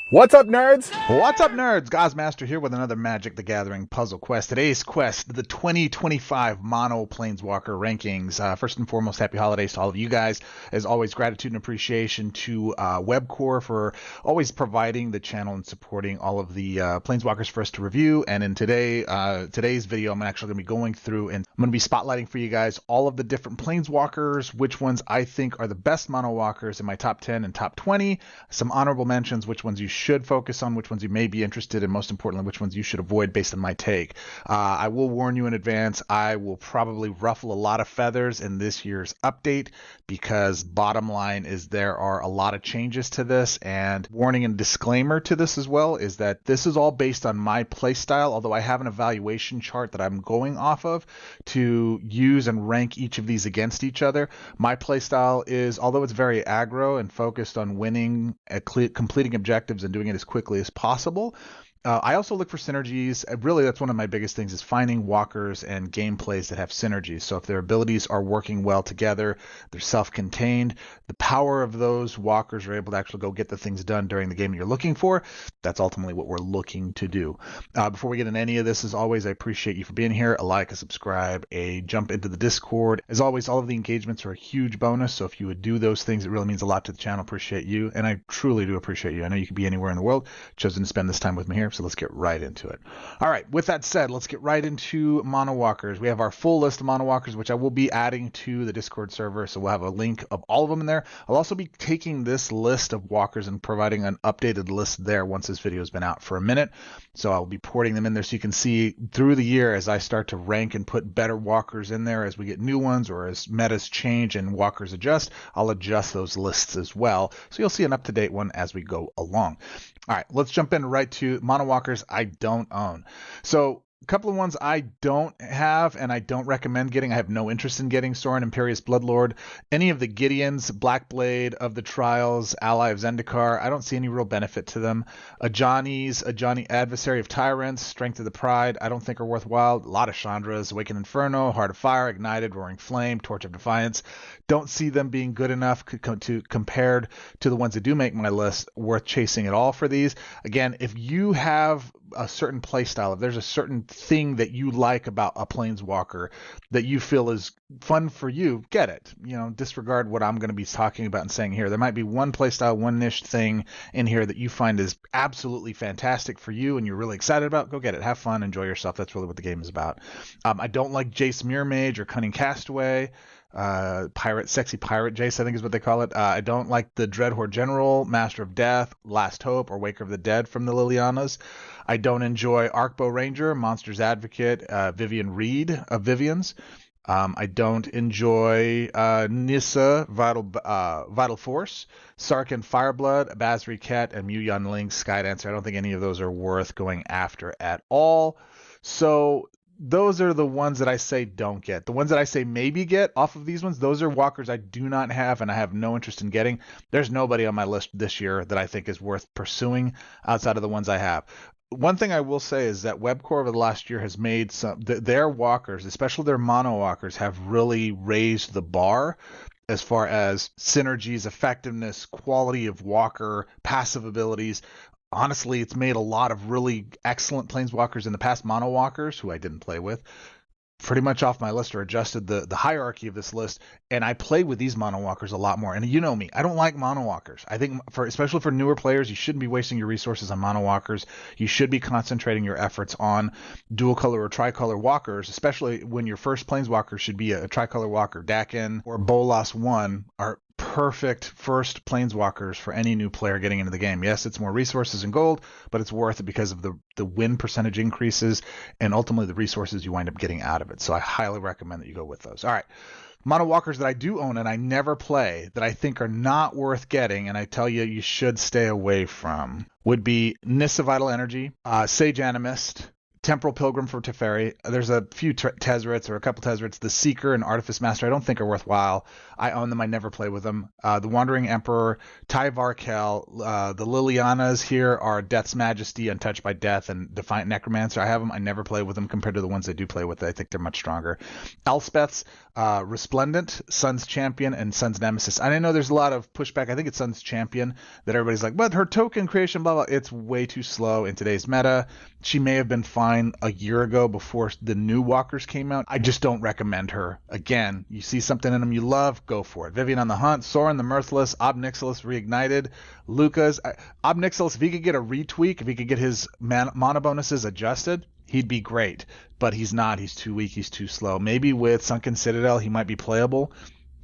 What's up, nerds? What's up, nerds? Goz Master here with another Magic the Gathering puzzle quest. Today's quest, the 2025 Mono Planeswalker rankings. First and foremost, happy holidays to all of you guys. As always, gratitude and appreciation to Webcore for always providing the channel and supporting all of the Planeswalkers for us to review. And in today's video, I'm actually going to be going through and I'm going to be spotlighting for you guys all of the different Planeswalkers, which ones I think are the best Mono Walkers in my top 10 and top 20, some honorable mentions, which ones you should focus on, which ones you may be interested in, most importantly, which ones you should avoid based on my take. I will warn you in advance, I will probably ruffle a lot of feathers in this year's update because bottom line is there are a lot of changes to this, and warning and disclaimer to this as well is that this is all based on my playstyle, although I have an evaluation chart that I'm going off of to use and rank each of these against each other. My playstyle is, although it's very aggro and focused on winning, completing objectives and doing it as quickly as possible, I also look for synergies. Really, that's one of my biggest things is finding walkers and gameplays that have synergies. So if their abilities are working well together, they're self-contained, the power of those walkers are able to actually go get the things done during the game that you're looking for. That's ultimately what we're looking to do. Before we get into any of this, as always, I appreciate you for being here. A like, a subscribe, a jump into the Discord. As always, all of the engagements are a huge bonus. So if you would do those things, it really means a lot to the channel. Appreciate you. And I truly do appreciate you. I know you could be anywhere in the world, chosen to spend this time with me here. So let's get right into it. All right, with that said, let's get right into Mono Walkers. We have our full list of Mono Walkers, which I will be adding to the Discord server, so we'll have a link of all of them in there. I'll also be taking this list of walkers and providing an updated list there once this video has been out for a minute. So I'll be porting them in there so you can see through the year as I start to rank and put better walkers in there as we get new ones or as metas change and walkers adjust, I'll adjust those lists as well. So you'll see an up-to-date one as we go along. All right, let's jump in right to Mono Walkers I don't own. So a couple of ones I don't have and I don't recommend getting. I have no interest in getting Sorin, Imperious Bloodlord, any of the Gideons, Blackblade of the Trials, Ally of Zendikar. I don't see any real benefit to them. Ajani, Adversary of Tyrants, Strength of the Pride, I don't think are worthwhile. A lot of Chandras, Awakened Inferno, Heart of Fire, Ignited, Roaring Flame, Torch of Defiance. Don't see them being good enough compared to the ones that do make my list worth chasing at all for these. Again, if you have a certain playstyle, if there's a certain thing that you like about a Planeswalker that you feel is fun for you, get it. You know, disregard what I'm going to be talking about and saying here. There might be one playstyle, one niche thing in here that you find is absolutely fantastic for you and you're really excited about. Go get it. Have fun. Enjoy yourself. That's really what the game is about. I don't like Jace Mirror Mage or Cunning Castaway. Sexy pirate Jace, I think is what they call it. I don't like the Dreadhorde General, Master of Death, Last Hope, or Waker of the Dead from the Lilianas. I don't enjoy Arcbow Ranger, Monsters Advocate, Vivian Reed of Vivian's. I don't enjoy Nissa, Vital Force, Sarkhan Fireblood, Basri Ket, and Muyan Ling, Skydancer. I don't think any of those are worth going after at all. So those are the ones that I say don't get. The ones that I say maybe get off of these ones, those are walkers I do not have and I have no interest in getting. There's nobody on my list this year that I think is worth pursuing outside of the ones I have. One thing I will say is that Webcore over the last year has made their walkers, especially their mono walkers, have really raised the bar as far as synergies, effectiveness, quality of walker, passive abilities. Honestly, it's made a lot of really excellent Planeswalkers in the past, mono walkers, who I didn't play with, pretty much off my list or adjusted the hierarchy of this list, and I play with these mono walkers a lot more. And you know me, I don't like mono walkers. I think especially for newer players, you shouldn't be wasting your resources on mono walkers. You should be concentrating your efforts on dual color or tricolor walkers, especially when your first Planeswalker should be a tricolor walker. Dakin or Bolas 1 are perfect first Planeswalkers for any new player getting into the game. Yes, it's more resources and gold, but it's worth it because of the win percentage increases and ultimately the resources you wind up getting out of it. So I highly recommend that you go with those. All right. Mono walkers that I do own and I never play that I think are not worth getting and I tell you you should stay away from would be Nissa Vital Energy, Sage Animist, Temporal Pilgrim for Teferi. There's a few Tezzerets or a couple Tezzerets. The Seeker and Artifice Master I don't think are worthwhile. I own them. I never play with them. The Wandering Emperor, Ty Varkel, the Lilianas here are Death's Majesty, Untouched by Death, and Defiant Necromancer. I have them. I never play with them compared to the ones I do play with. I think they're much stronger. Elspeths, Resplendent, Sun's Champion, and Sun's Nemesis. And I know there's a lot of pushback. I think it's Sun's Champion that everybody's like, but her token creation, blah, blah. It's way too slow in today's meta. She may have been fine a year ago before the new walkers came out. I just don't recommend her. Again, you see something in them you love, go for it. Vivian on the Hunt, Sorin the Mirthless, Ob Nixilis Reignited, Lucas. Ob Nixilis, if he could get a retweak, if he could get his mana bonuses adjusted, he'd be great, but he's not. He's too weak. He's too slow. Maybe with Sunken Citadel, he might be playable,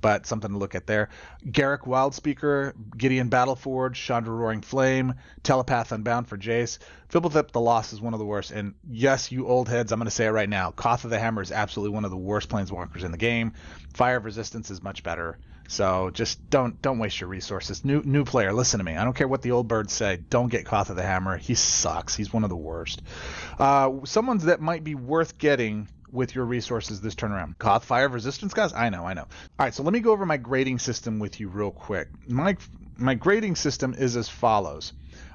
but something to look at there. Garrick Wildspeaker, Gideon Battleforge, Chandra Roaring Flame, Telepath Unbound for Jace. Fibblethip the Lost is one of the worst. And yes, you old heads, I'm going to say it right now. Koth of the Hammer is absolutely one of the worst planeswalkers in the game. Fire of Resistance is much better. So just don't waste your resources. New player, listen to me. I don't care what the old birds say. Don't get Koth of the Hammer. He sucks. He's one of the worst. Someone that might be worth getting with your resources this turnaround. Koth, Fire of Resistance, guys? I know. All right, so let me go over my grading system with you real quick. My grading system is as follows.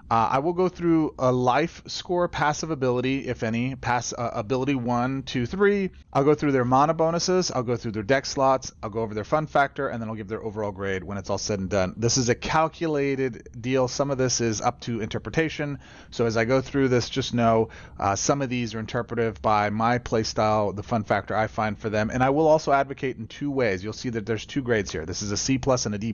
I will go through a life score, passive ability, if any, ability 1, 2, 3. I'll go through their mana bonuses. I'll go through their deck slots. I'll go over their fun factor, and then I'll give their overall grade when it's all said and done. This is a calculated deal. Some of this is up to interpretation. So as I go through this, just know some of these are interpretive by my playstyle, the fun factor I find for them. And I will also advocate in two ways. You'll see that there's two grades here. This is a C+ and a D+.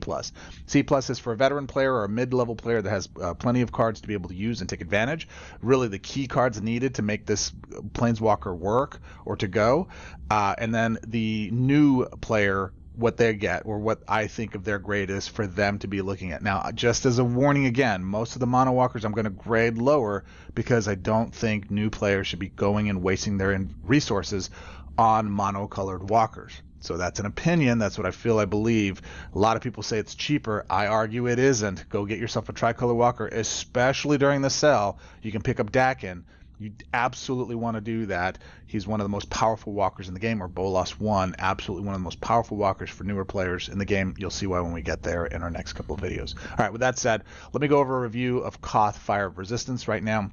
C+ is for a veteran player or a mid-level player that has plenty of cards to be able to use and take advantage. Really the key cards needed to make this planeswalker work or to go. And then the new player, what they get or what I think of their grade is for them to be looking at. Now, just as a warning again, most of the mono walkers I'm going to grade lower because I don't think new players should be going and wasting their resources on monocolored walkers. So that's an opinion. That's what I feel, I believe. A lot of people say it's cheaper. I argue it isn't. Go get yourself a tricolor walker, especially during the sale. You can pick up Dakin. You absolutely want to do that. He's one of the most powerful walkers in the game, or Bolas 1, absolutely one of the most powerful walkers for newer players in the game. You'll see why when we get there in our next couple of videos. All right, with that said, let me go over a review of Koth Fire of Resistance right now,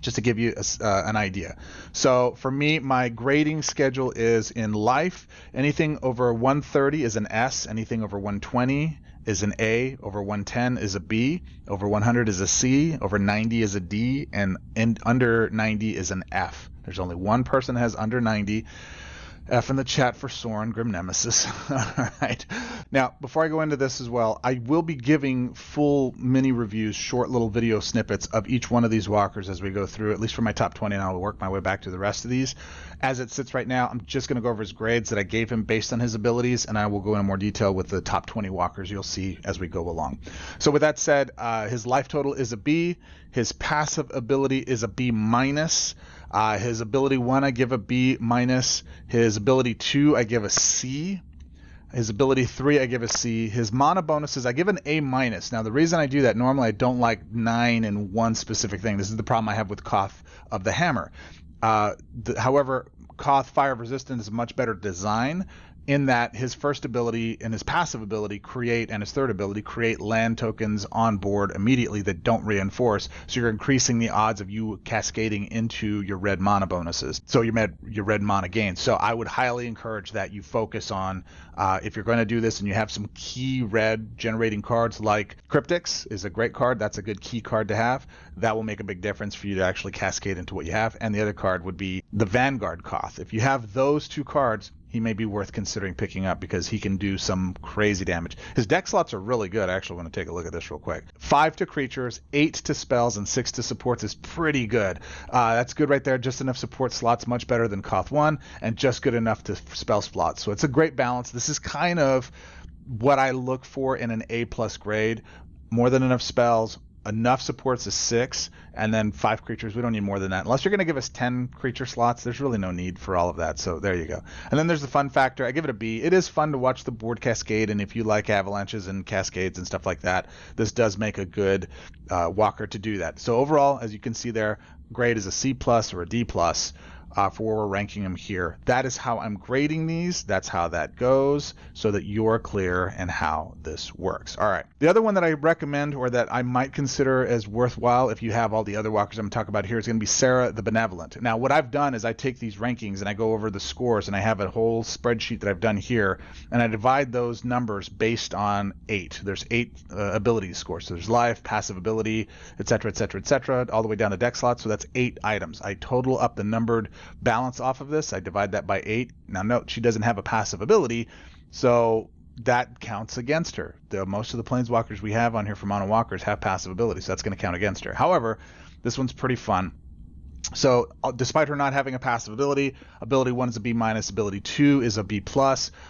just to give you an idea. So for me, my grading schedule is in life. Anything over 130 is an S. Anything over 120 is an A. Over 110 is a B. Over 100 is a C. Over 90 is a D. And under 90 is an F. There's only one person that has under 90. F in the chat for Sorin, Grim Nemesis. All right. Now, before I go into this as well, I will be giving full mini reviews, short little video snippets of each one of these walkers as we go through, at least for my top 20, and I'll work my way back to the rest of these. As it sits right now, I'm just going to go over his grades that I gave him based on his abilities, and I will go into more detail with the top 20 walkers you'll see as we go along. So with that said, his life total is a B. His passive ability is a B-. His ability 1, I give a B-. His ability 2, I give a C. His ability 3, I give a C. His mana bonuses, I give an A-. Now, the reason I do that, normally I don't like 9 in one specific thing. This is the problem I have with Koth of the Hammer. However, Koth Fire of Resistance is a much better design in that his first ability and his passive ability create, and his third ability create land tokens on board immediately that don't reinforce. So you're increasing the odds of you cascading into your red mana bonuses. So your red mana gains. So I would highly encourage that you focus on, if you're going to do this and you have some key red generating cards like Cryptics is a great card. That's a good key card to have. That will make a big difference for you to actually cascade into what you have. And the other card would be the Vanguard Koth. If you have those two cards, he may be worth considering picking up because he can do some crazy damage. His deck slots are really good. I actually want to take a look at this real quick. 5 to creatures, 8 to spells, and 6 to supports is pretty good. That's good right there. Just enough support slots, much better than Koth 1, and just good enough to spell slots. So it's a great balance. This is kind of what I look for in an A+ grade. More than enough spells, enough supports is 6, and then 5 creatures. We don't need more than that. Unless you're going to give us 10 creature slots, there's really no need for all of that. So there you go. And then there's the fun factor. I give it a B. It is fun to watch the board cascade, and if you like avalanches and cascades and stuff like that, this does make a good walker to do that. So overall, as you can see there, grade is a C+ or a D+. for where we're ranking them here. That is how I'm grading these. That's how that goes, so that you're clear in how this works. All right. The other one that I recommend, or that I might consider as worthwhile if you have all the other walkers I'm going to talk about here, is going to be Sarah the Benevolent. Now, what I've done is I take these rankings and I go over the scores, and I have a whole spreadsheet that I've done here, and I divide those numbers based on 8. There's 8 ability scores. So there's life, passive ability, etc., etc., etc., all the way down to deck slots. So that's 8 items. I total up the numbered balance off of this. I divide that by 8. Now note, she doesn't have a passive ability, so that counts against her. Most of the planeswalkers we have on here for mono walkers have passive ability, so that's going to count against her. However, this one's pretty fun. So despite her not having a passive ability, ability 1 is a B-, ability 2 is a B+,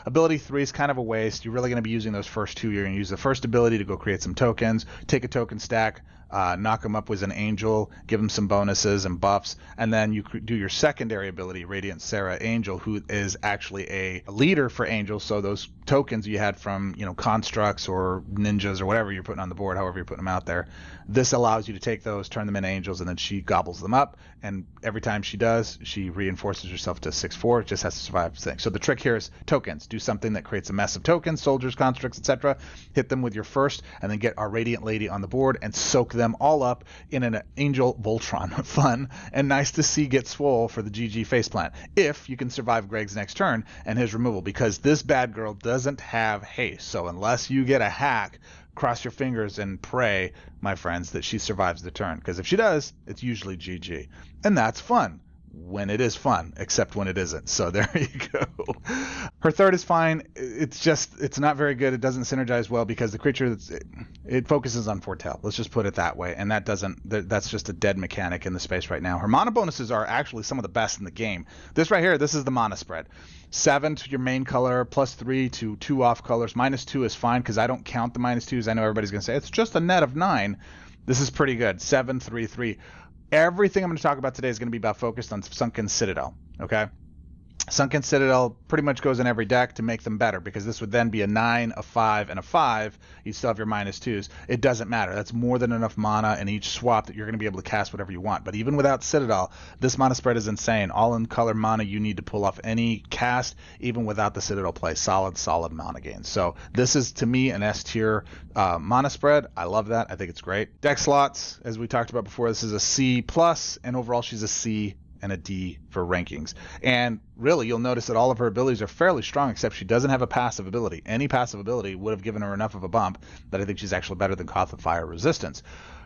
ability 3 is kind of a waste. You're really going to be using those first 2. You're going to use the first ability to go create some tokens, take a token stack, knock them up with an angel, give them some bonuses and buffs, and then you do your secondary ability, Radiant Sarah Angel, who is actually a leader for angels. So those tokens you had from, constructs or ninjas or whatever you're putting on the board, however you're putting them out there, this allows you to take those, turn them into angels, and then she gobbles them up. And every time she does, she reinforces herself to 6/4. It just has to survive things. So the trick here is tokens. Do something that creates a mess of tokens, soldiers, constructs, etc. Hit them with your first, and then get our Radiant Lady on the board and soak them all up in an Angel Voltron. Fun and nice to see get swole for the GG faceplant, if you can survive Greg's next turn and his removal, because this bad girl doesn't have haste. So unless you get a hack, cross your fingers and pray, my friends, that she survives the turn, because if she does, it's usually GG. And that's fun when it is fun, except when it isn't. So there you go. Her third is fine. It's not very good. It doesn't synergize well because the creature it focuses on foretell. Let's just put it that way. And that's just a dead mechanic in the space right now. Her mana bonuses are actually some of the best in the game. This right here, this is the mana spread. 7 to your main color, +3 to 2 off colors. -2 is fine because I don't count the -2s. I know everybody's going to say it's just a net of 9. This is pretty good. 7, 3, 3. Everything I'm going to talk about today is going to be about focused on Sunken Citadel, okay? Sunken Citadel pretty much goes in every deck to make them better, because this would then be a 9, a 5, and a 5. You still have your -2s. It doesn't matter. That's more than enough mana in each swap that you're going to be able to cast whatever you want. But even without Citadel, this mana spread is insane. All in color mana you need to pull off any cast, even without the Citadel play. Solid mana gains. So this is, to me, an S tier mana spread. I love that. I think it's great. Deck slots, as we talked about before, this is a C+, and overall she's a C and a D for rankings. And really, you'll notice that all of her abilities are fairly strong, except she doesn't have a passive ability. Any passive ability would have given her enough of a bump that I think she's actually better than Coth of Fire Resistance.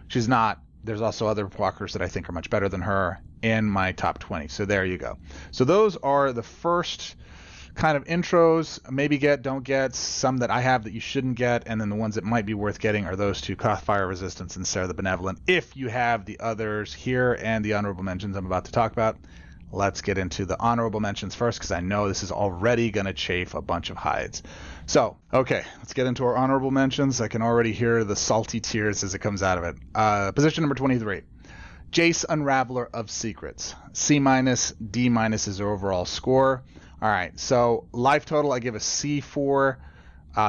She's not. There's also other walkers that I think are much better than her in my top 20. So there you go. So those are the first kind of intros, maybe get, don't get, some that I have that you shouldn't get, and then the ones that might be worth getting are those two, Coth Fire Resistance and Sarah the Benevolent, if you have the others here and the honorable mentions I'm about to talk about. Let's get into the honorable mentions first, because I know this is already going to chafe a bunch of hides. So, okay, let's get into our honorable mentions. I can already hear the salty tears as it comes out of it. Position number 23. Jace, Unraveler of Secrets. C-, D- is her overall score. All right, so life total I give a C4.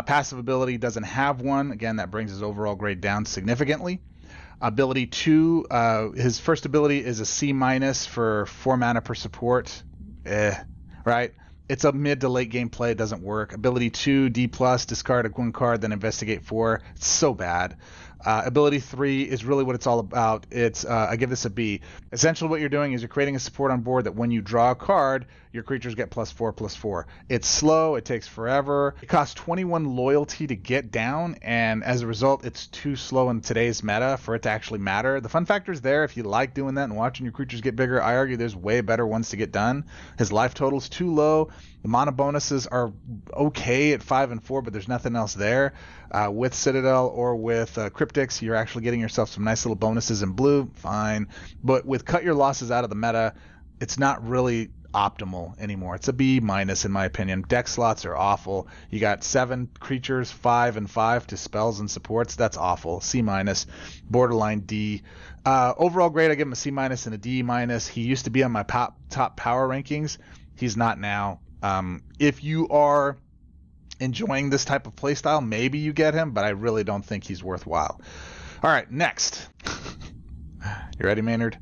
Passive ability doesn't have one. Again, that brings his overall grade down significantly. Ability 2, his first ability is a C- for 4 mana per support. Right? It's a mid to late game play. It doesn't work. Ability 2, D+, discard a 1 card, then investigate 4. It's so bad. Ability 3 is really what it's all about. It's I give this a B. Essentially what you're doing is you're creating a support on board that when you draw a card, your creatures get +4/+4. It's slow. It takes forever. It costs 21 loyalty to get down, and as a result, it's too slow in today's meta for it to actually matter. The fun factor is there if you like doing that and watching your creatures get bigger. I argue there's way better ones to get done. His life total's too low. The mana bonuses are okay at 5 and 4, but there's nothing else there. With Citadel or with Cryptics, you're actually getting yourself some nice little bonuses in blue. Fine. But with Cut Your Losses out of the meta, it's not really optimal anymore. It's a B- in my opinion. Deck slots are awful. You got 7 creatures, 5 and 5 to spells and supports. That's awful. C-, borderline D. Overall grade, I give him a C- and a D-. He used to be on my top power rankings. He's not now. If you are enjoying this type of playstyle, maybe you get him, but I really don't think he's worthwhile. All right, next. You ready, Maynard?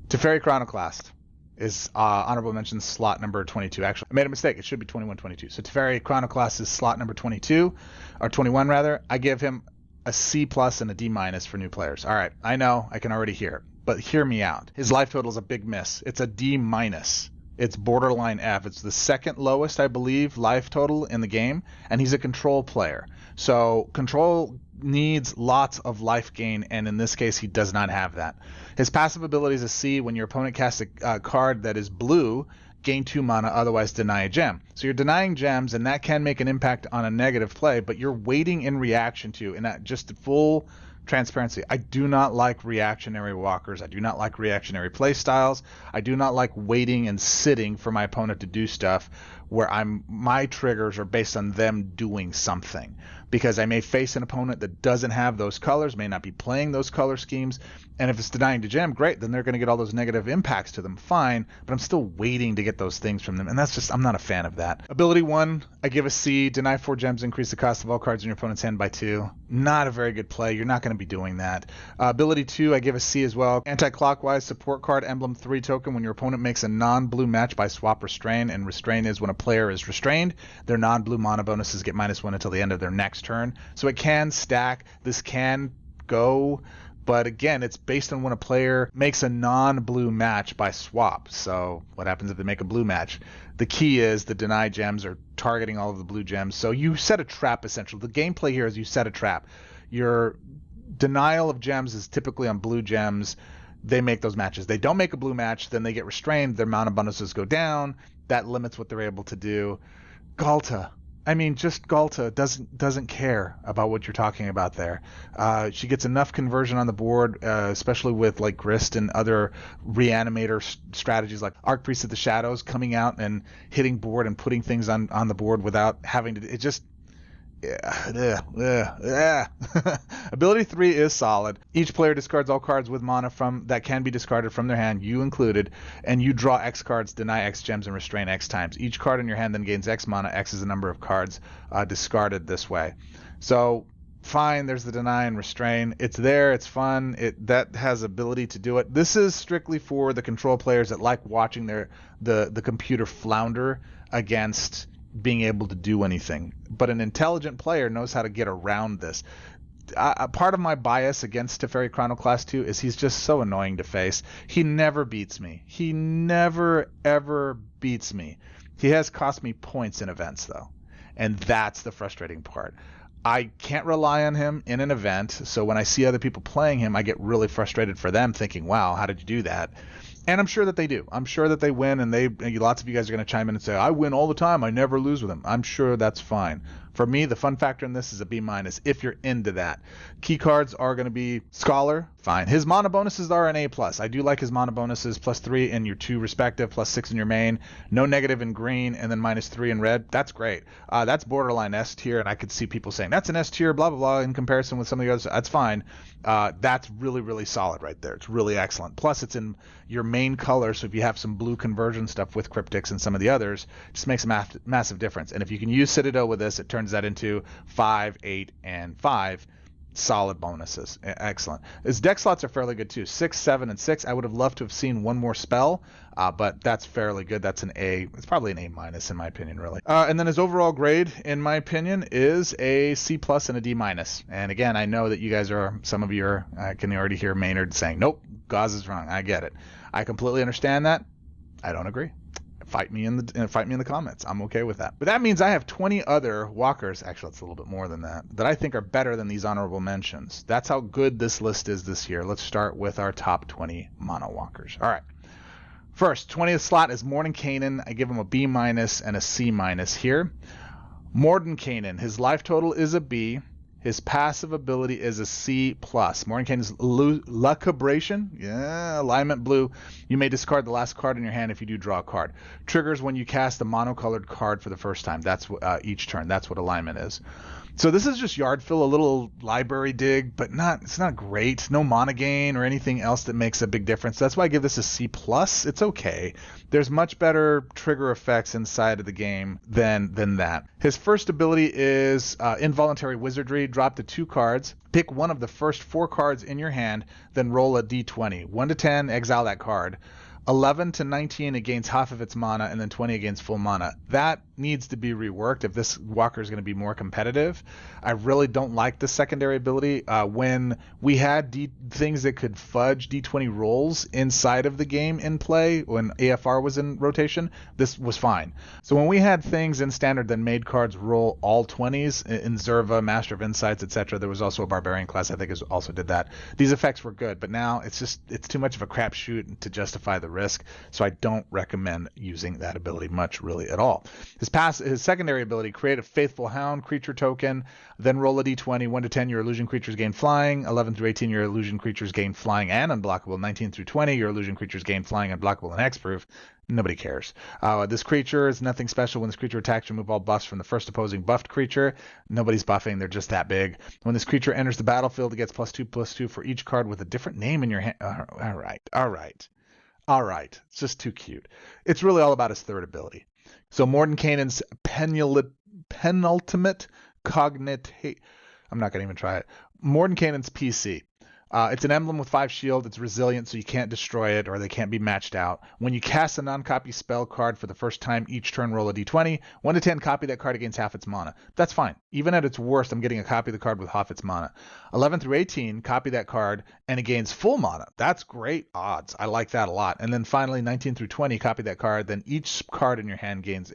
Teferi Chronoclast is honorable mention slot number 22. Actually, I made a mistake. It should be 21, 22. So Teferi Chronoclast is slot number 22, or 21 rather. I give him a C plus and a D minus for new players. All right, I know, I can already hear it, but hear me out. His life total is a big miss. It's a D minus. It's borderline F. It's the second lowest, I believe, life total in the game, and he's a control player. So control needs lots of life gain, and in this case, he does not have that. His passive ability is a C. When your opponent casts a card that is blue, gain 2 mana, otherwise deny a gem. So you're denying gems, and that can make an impact on a negative play, but you're waiting in reaction to, and that just full transparency. I do not like reactionary walkers. I do not like reactionary play styles. I do not like waiting and sitting for my opponent to do stuff where my triggers are based on them doing something, because I may face an opponent that doesn't have those colors, may not be playing those color schemes, and if it's denying to gem, great, then they're going to get all those negative impacts to them, fine, but I'm still waiting to get those things from them, and that's just, I'm not a fan of that. Ability 1, I give a C. Deny 4 gems, increase the cost of all cards in your opponent's hand by 2. Not a very good play. You're not going to be doing that. Ability 2, I give a C as well. Anti-clockwise, support card, emblem 3 token. When your opponent makes a non-blue match by swap Restrain, and Restrain is when a player is restrained, their non-blue mana bonuses get -1 until the end of their next turn. So it can stack. This can go, but again, it's based on when a player makes a non-blue match by swap. So what happens if they make a blue match? The key is the deny gems are targeting all of the blue gems. So you set a trap, essentially. The gameplay here is you set a trap. Your denial of gems is typically on blue gems. They make those matches. They don't make a blue match, then they get restrained. Their mana bonuses go down. That limits what they're able to do. Galta. I mean, just Galta doesn't care about what you're talking about there. She gets enough conversion on the board, especially with like Grist and other reanimator strategies like Archpriest of the Shadows coming out and hitting board and putting things on the board without having to. It just. Ability 3 is solid. Each player discards all cards with mana that can be discarded from their hand, you included, and you draw X cards, deny X gems, and restrain X times. Each card in your hand then gains X mana. X is the number of cards discarded this way. So fine, there's the deny and restrain. It's there, it's fun. That has ability to do it. This is strictly for the control players that like watching the computer flounder against being able to do anything. But an intelligent player knows how to get around this. Part of my bias against Teferi Chronoclast 2 is he's just so annoying to face. He never beats me. He never, ever beats me. He has cost me points in events, though. And that's the frustrating part. I can't rely on him in an event, so when I see other people playing him, I get really frustrated for them, thinking, wow, how did you do that? And I'm sure that they do. I'm sure that they win, and lots of you guys are going to chime in and say, I win all the time. I never lose with him. I'm sure that's fine. For me, the fun factor in this is a B- if you're into that. Key cards are going to be Scholar, fine. His mana bonuses are an A+. I do like his mana bonuses, +3 in your 2 respective, +6 in your main, no negative in green, and then -3 in red. That's great. That's borderline S tier, and I could see people saying, that's an S tier, blah, blah, blah, in comparison with some of the others. That's fine. That's really, really solid right there. It's really excellent. Plus, it's in your main color, so if you have some blue conversion stuff with Cryptics and some of the others, it just makes a massive difference. And if you can use Citadel with this, it turns that into 5, 8, and 5 solid bonuses. Excellent. His deck slots are fairly good too. 6, 7, and 6. I would have loved to have seen one more spell, but that's fairly good. That's an A. It's probably an A- in my opinion, really. And then his overall grade, in my opinion, is a C+ and a D-. And again, I know that you guys some of you are, I can already hear Maynard saying, nope, Goz is wrong. I get it. I completely understand that. I don't agree. Fight me in the comments. I'm okay with that. But that means I have 20 other walkers. Actually, it's a little bit more than that I think are better than these honorable mentions. That's how good this list is this year. Let's start with our top 20 mono walkers. All right. First, 20th slot is Morning Kanan. I give him a B- and a C- here. Morden Kanan, his life total is a B. His passive ability is a C+. Morning Kanan's Lucubration, alignment blue. You may discard the last card in your hand if you do draw a card. Triggers when you cast a monocolored card for the first time. That's each turn. That's what alignment is. So this is just yard fill, a little library dig, but it's not great. No mana gain or anything else that makes a big difference. That's why I give this a C+. It's okay. There's much better trigger effects inside of the game than that. His first ability is Involuntary Wizardry. Drop the 2 cards. Pick one of the first 4 cards in your hand, then roll a d20. 1 to 10, exile that card. 11 to 19 against half of its mana, and then 20 against full mana. That needs to be reworked if this Walker is going to be more competitive. I really don't like the secondary ability. When we had things that could fudge D20 rolls inside of the game in play, when AFR was in rotation, this was fine. So when we had things in standard that made cards roll all 20s, in Zerva, Master of Insights, etc., there was also a Barbarian class, I think, also did that. These effects were good, but now it's too much of a crapshoot to justify the risk, so I don't recommend using that ability much, really, at all. His secondary ability, create a Faithful Hound creature token, then roll a d20. 1 to 10, your illusion creatures gain flying. 11 through 18, your illusion creatures gain flying and unblockable. 19 through 20, your illusion creatures gain flying, unblockable, and hexproof. Nobody cares. This creature is nothing special. When this creature attacks, remove all buffs from the first opposing buffed creature. Nobody's buffing. They're just that big. When this creature enters the battlefield, it gets +2/+2 for each card with a different name in your hand. All right. It's just too cute. It's really all about his third ability. So Mordenkainen's penultimate cognate. I'm not going to even try it. Mordenkainen's PC. It's an emblem with 5 shield. It's resilient, so you can't destroy it or they can't be matched out. When you cast a non-copy spell card for the first time each turn, roll a d20. 1 to 10, copy that card against half its mana. That's fine. Even at its worst, I'm getting a copy of the card with half its mana. 11 through 18, copy that card and it gains full mana. That's great odds. I like that a lot. And then finally, 19 through 20, copy that card. Then each spell card in your hand, gains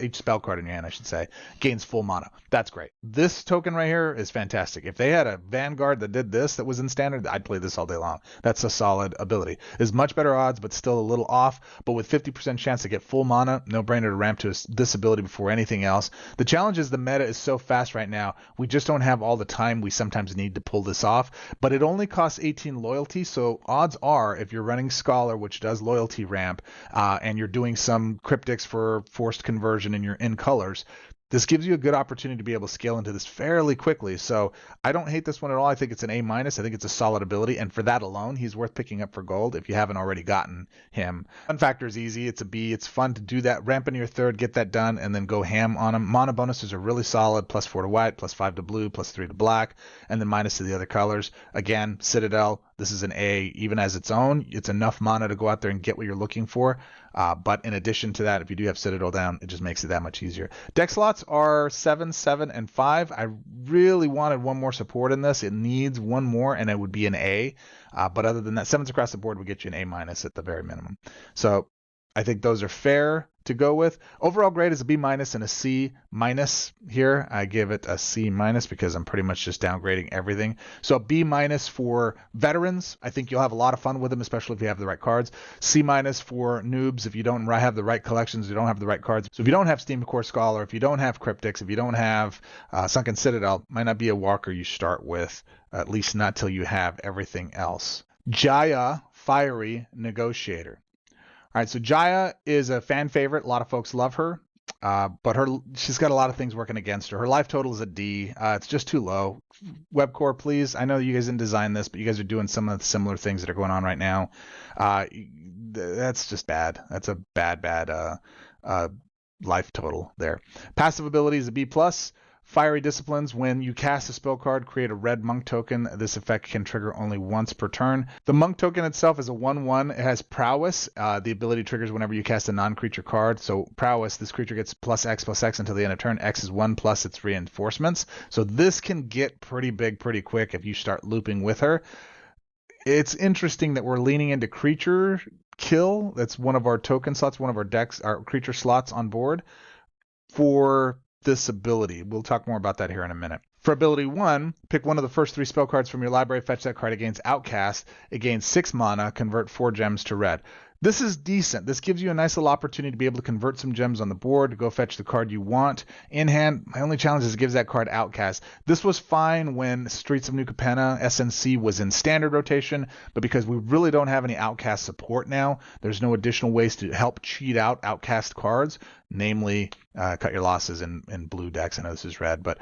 full mana. That's great. This token right here is fantastic. If they had a Vanguard that did this, that was in standard, I'd play this all day long. That's a solid ability. Is much better odds, but still a little off. But with 50% chance to get full mana, no brainer to ramp to this ability before anything else. The challenge is the meta is so fast right now. We just don't have all the time we sometimes need to pull this off. But it only costs 18 loyalty, so odds are if you're running Scholar, which does loyalty ramp, and you're doing some cryptics for forced conversion and you're in colors, this gives you a good opportunity to be able to scale into this fairly quickly. So I don't hate this one at all. I think it's an A-. I think it's a solid ability. And for that alone, he's worth picking up for gold if you haven't already gotten him. Fun factor is easy. It's a B. It's fun to do that. Ramp into your third, get that done, and then go ham on him. Mana bonuses are really solid. +4 to white, +5 to blue, +3 to black, and then minus to the other colors. Again, Citadel, this is an A. Even as its own, it's enough mana to go out there and get what you're looking for. But in addition to that, if you do have Citadel down, it just makes it that much easier. Deck slots are 7, 7, and 5. I really wanted one more support in this. It needs one more, and it would be an A. But other than that, 7s across the board would get you an A- at the very minimum. So I think those are fair to go with. Overall grade is a B- and a C- here. I give it a C- because I'm pretty much just downgrading everything. So B- for veterans. I think you'll have a lot of fun with them, especially if you have the right cards. C- for noobs if you don't have the right collections, you don't have the right cards. So if you don't have Steam Core Scholar, if you don't have Cryptics, if you don't have Sunken Citadel, might not be a Walker you start with, at least not till you have everything else. Jaya, Fiery Negotiator. All right, so Jaya is a fan favorite. A lot of folks love her, but she's got a lot of things working against her. Her life total is a D. It's just too low. Webcore, please. I know you guys didn't design this, but you guys are doing some of the similar things that are going on right now. That's just bad. That's a bad life total there. Passive ability is a B+. Fiery Disciplines, when you cast a spell card, create a red monk token. This effect can trigger only once per turn. The monk token itself is a 1/1. It has prowess. The ability triggers whenever you cast a non-creature card. So prowess, this creature gets +X until the end of turn. X is 1 plus its reinforcements. So this can get pretty big pretty quick if you start looping with her. It's interesting that we're leaning into creature kill. That's one of our token slots, one of our decks, our creature slots on board for this ability. We'll talk more about that here in a minute. For ability 1, pick one of the first 3 spell cards from your library, fetch that card. Against Outcast. It gains 6 mana, convert 4 gems to red. This is decent. This gives you a nice little opportunity to be able to convert some gems on the board, to go fetch the card you want in hand. My only challenge is it gives that card Outcast. This was fine when Streets of New Capenna, SNC, was in standard rotation, but because we really don't have any Outcast support now, there's no additional ways to help cheat out Outcast cards, namely cut your losses in blue decks. I know this is red, but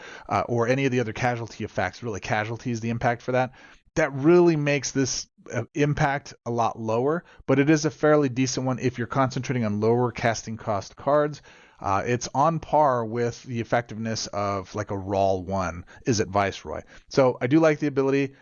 or any of the other casualty effects. Really, casualty is the impact for that. That really makes this impact a lot lower, but it is a fairly decent one if you're concentrating on lower casting cost cards. It's on par with the effectiveness of like a Rawl 1 is at Viceroy. So I do like the ability.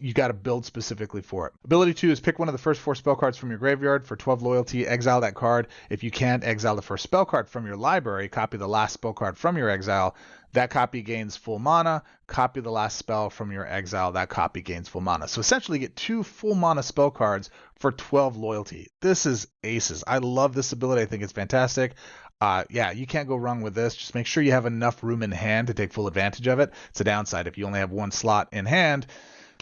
You got to build specifically for it. Ability 2 is pick one of the first 4 spell cards from your graveyard for 12 loyalty, exile that card. If you can't, exile the first spell card from your library, copy the last spell card from your exile. That copy gains full mana. Copy the last spell from your exile. That copy gains full mana. So essentially you get 2 full mana spell cards for 12 loyalty. This is aces. I love this ability. I think it's fantastic. Yeah, you can't go wrong with this. Just make sure you have enough room in hand to take full advantage of it. It's a downside. If you only have 1 slot in hand,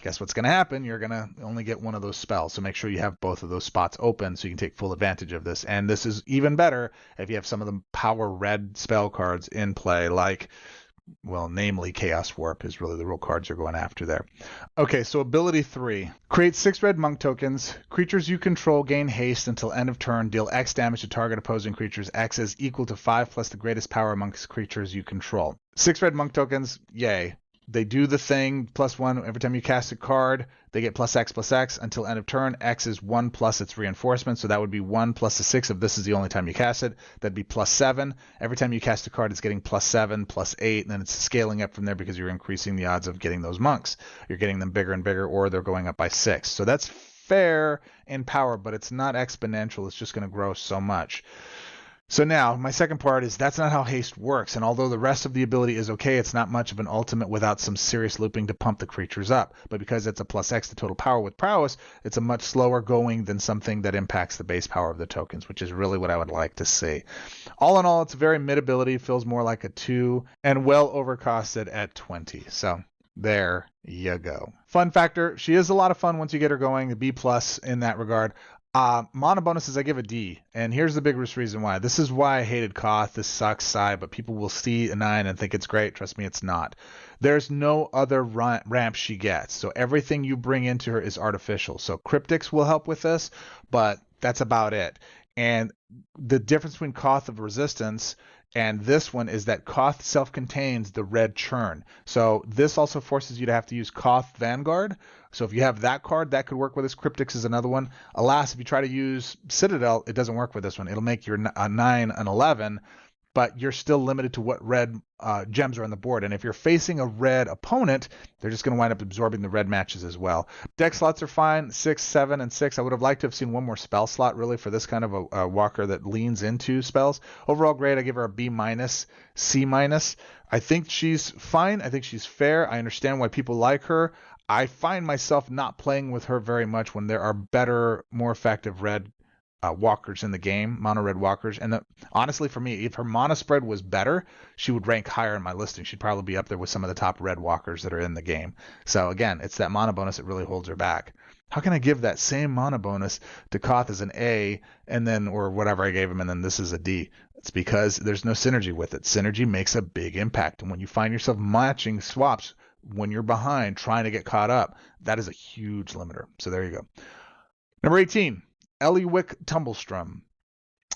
guess what's going to happen? You're going to only get one of those spells. So make sure you have both of those spots open so you can take full advantage of this. And this is even better if you have some of the power red spell cards in play, like, well, namely Chaos Warp is really the real cards you're going after there. Okay, so ability 3. Create 6 red monk tokens. Creatures you control gain haste until end of turn. Deal X damage to target opposing creatures. X is equal to 5 plus the greatest power amongst creatures you control. 6 red monk tokens, yay. They do the thing, +1 every time you cast a card. They get +X until end of turn. X is 1 plus its reinforcement, so that would be 1 plus the 6 if this is the only time you cast it. That'd be +7. Every time you cast a card, it's getting +7, +8, and then it's scaling up from there because you're increasing the odds of getting those monks. You're getting them bigger and bigger, or they're going up by 6. So that's fair in power, but it's not exponential. It's just going to grow so much. So now, my second part is that's not how haste works, and although the rest of the ability is okay, it's not much of an ultimate without some serious looping to pump the creatures up. But because it's a +X to total power with prowess, it's a much slower going than something that impacts the base power of the tokens, which is really what I would like to see. All in all, it's a very mid ability, feels more like a 2, and well overcosted at 20. So there you go. Fun factor, she is a lot of fun once you get her going, a B+ in that regard. Mana bonuses, I give a D, and here's the biggest reason why. This is why I hated Koth. This sucks, sigh, but people will see a 9 and think it's great. Trust me, it's not. There's no other ramp she gets, so everything you bring into her is artificial. So Cryptics will help with this, but that's about it. And the difference between Koth of Resistance and this one is that Koth self-contains the red churn. So this also forces you to have to use Koth Vanguard. So if you have that card, that could work with this. Cryptics is another one. Alas, if you try to use Citadel, it doesn't work with this one. It'll make your 9 an 11, but you're still limited to what red gems are on the board. And if you're facing a red opponent, they're just going to wind up absorbing the red matches as well. Deck slots are fine, 6, 7, and 6. I would have liked to have seen one more spell slot, really, for this kind of a walker that leans into spells. Overall grade, I give her a B-, C-. I think she's fine. I think she's fair. I understand why people like her. I find myself not playing with her very much when there are better, more effective red walkers in the game, mono red walkers. And honestly, for me, if her mana spread was better, she would rank higher in my listing. She'd probably be up there with some of the top red walkers that are in the game. So again, it's that mana bonus that really holds her back. How can I give that same mana bonus to Koth as an A, and then, or whatever I gave him, and then this is a D? It's because there's no synergy with it. Synergy makes a big impact. And when you find yourself matching swaps when you're behind, trying to get caught up, that is a huge limiter. So there you go. Number 18. Ellie Wick Tumblestrum.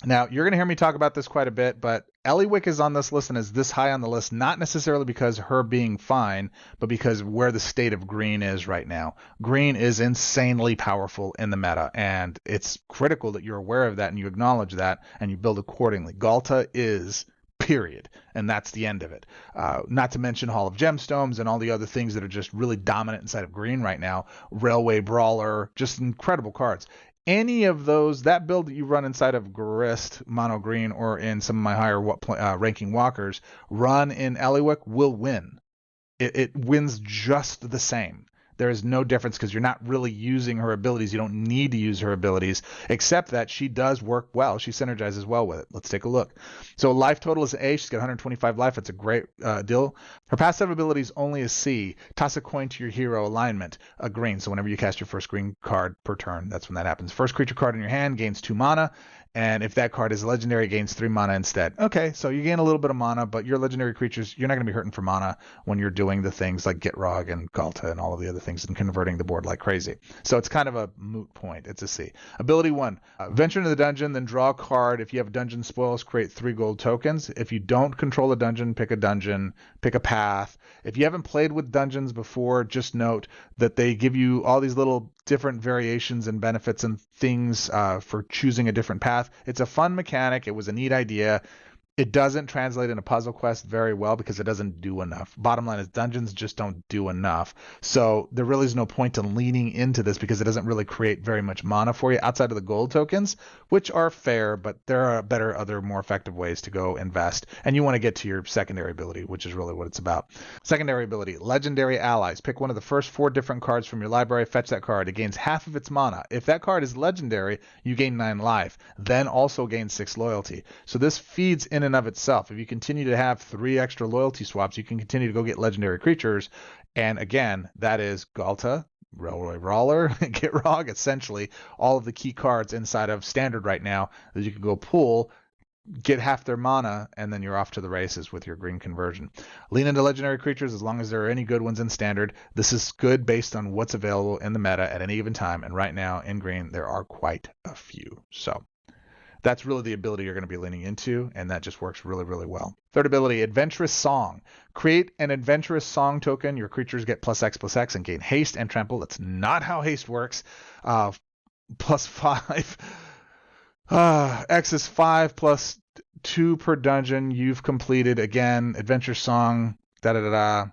Now, you're going to hear me talk about this quite a bit, but Ellie Wick is on this list and is this high on the list, not necessarily because her being fine, but because where the state of green is right now. Green is insanely powerful in the meta, and it's critical that you're aware of that and you acknowledge that and you build accordingly. Galta is, period, and that's the end of it. Not to mention Hall of Gemstones and all the other things that are just really dominant inside of green right now. Railway Brawler, just incredible cards. Any of those, that build that you run inside of Grist, Mono Green, or in some of my higher ranking walkers, run in Ellie Wick will win. It wins just the same. There is no difference because you're not really using her abilities. You don't need to use her abilities, except that she does work well. She synergizes well with it. Let's take a look. So life total is A. She's got 125 life. That's a great deal. Her passive ability is only a C. Toss a coin to your hero alignment, a green. So whenever you cast your first green card per turn, that's when that happens. First creature card in your hand gains 2 mana. And if that card is legendary, it gains 3 mana instead. Okay, so you gain a little bit of mana, but your legendary creatures, you're not going to be hurting for mana when you're doing the things like Gitrog and Galta and all of the other things and converting the board like crazy. So it's kind of a moot point. It's a C. Ability 1, venture into the dungeon, then draw a card. If you have dungeon spoils, create 3 gold tokens. If you don't control a dungeon, pick a path. If you haven't played with dungeons before, just note that they give you all these little different variations and benefits and things for choosing a different path. It's a fun mechanic. It was a neat idea. It doesn't translate into Puzzle Quest very well because it doesn't do enough. Bottom line is dungeons just don't do enough. So there really is no point in leaning into this because it doesn't really create very much mana for you outside of the gold tokens, which are fair, but there are better, other more effective ways to go invest. And you want to get to your secondary ability, which is really what it's about. Secondary ability, Legendary Allies. Pick one of the first 4 different cards from your library, fetch that card. It gains half of its mana. If that card is legendary, you gain 9 life, then also gain 6 loyalty. So this feeds in and of itself. If you continue to have 3 extra loyalty swaps, you can continue to go get legendary creatures. And again, that is Galta, Railway Brawler, Gitrog, essentially all of the key cards inside of Standard right now that you can go pull, get half their mana, and then you're off to the races with your green conversion. Lean into legendary creatures as long as there are any good ones in Standard. This is good based on what's available in the meta at any given time. And right now in green, there are quite a few. So that's really the ability you're going to be leaning into, and that just works really, really well. Third ability, Adventurous Song. Create an Adventurous Song token. Your creatures get +X/+X and gain haste and trample. That's not how haste works. +5. X is 5 plus 2 per dungeon you've completed. Again, Adventure Song, da-da-da-da.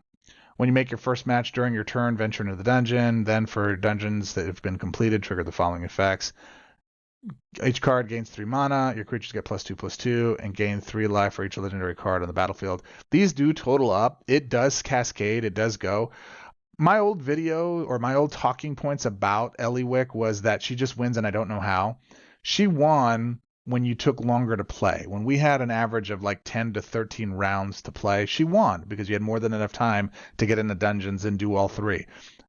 When you make your first match during your turn, venture into the dungeon. Then for dungeons that have been completed, trigger the following effects. Each card gains 3 mana. Your creatures get +2/+2 and gain 3 life for each legendary card on the battlefield. These do total up. It does cascade. It does go. My old video or my old talking points about Ellie Wick was that she just wins and I don't know how. She won when you took longer to play. When we had an average of like 10 to 13 rounds to play, she won because you had more than enough time to get into dungeons and do all 3.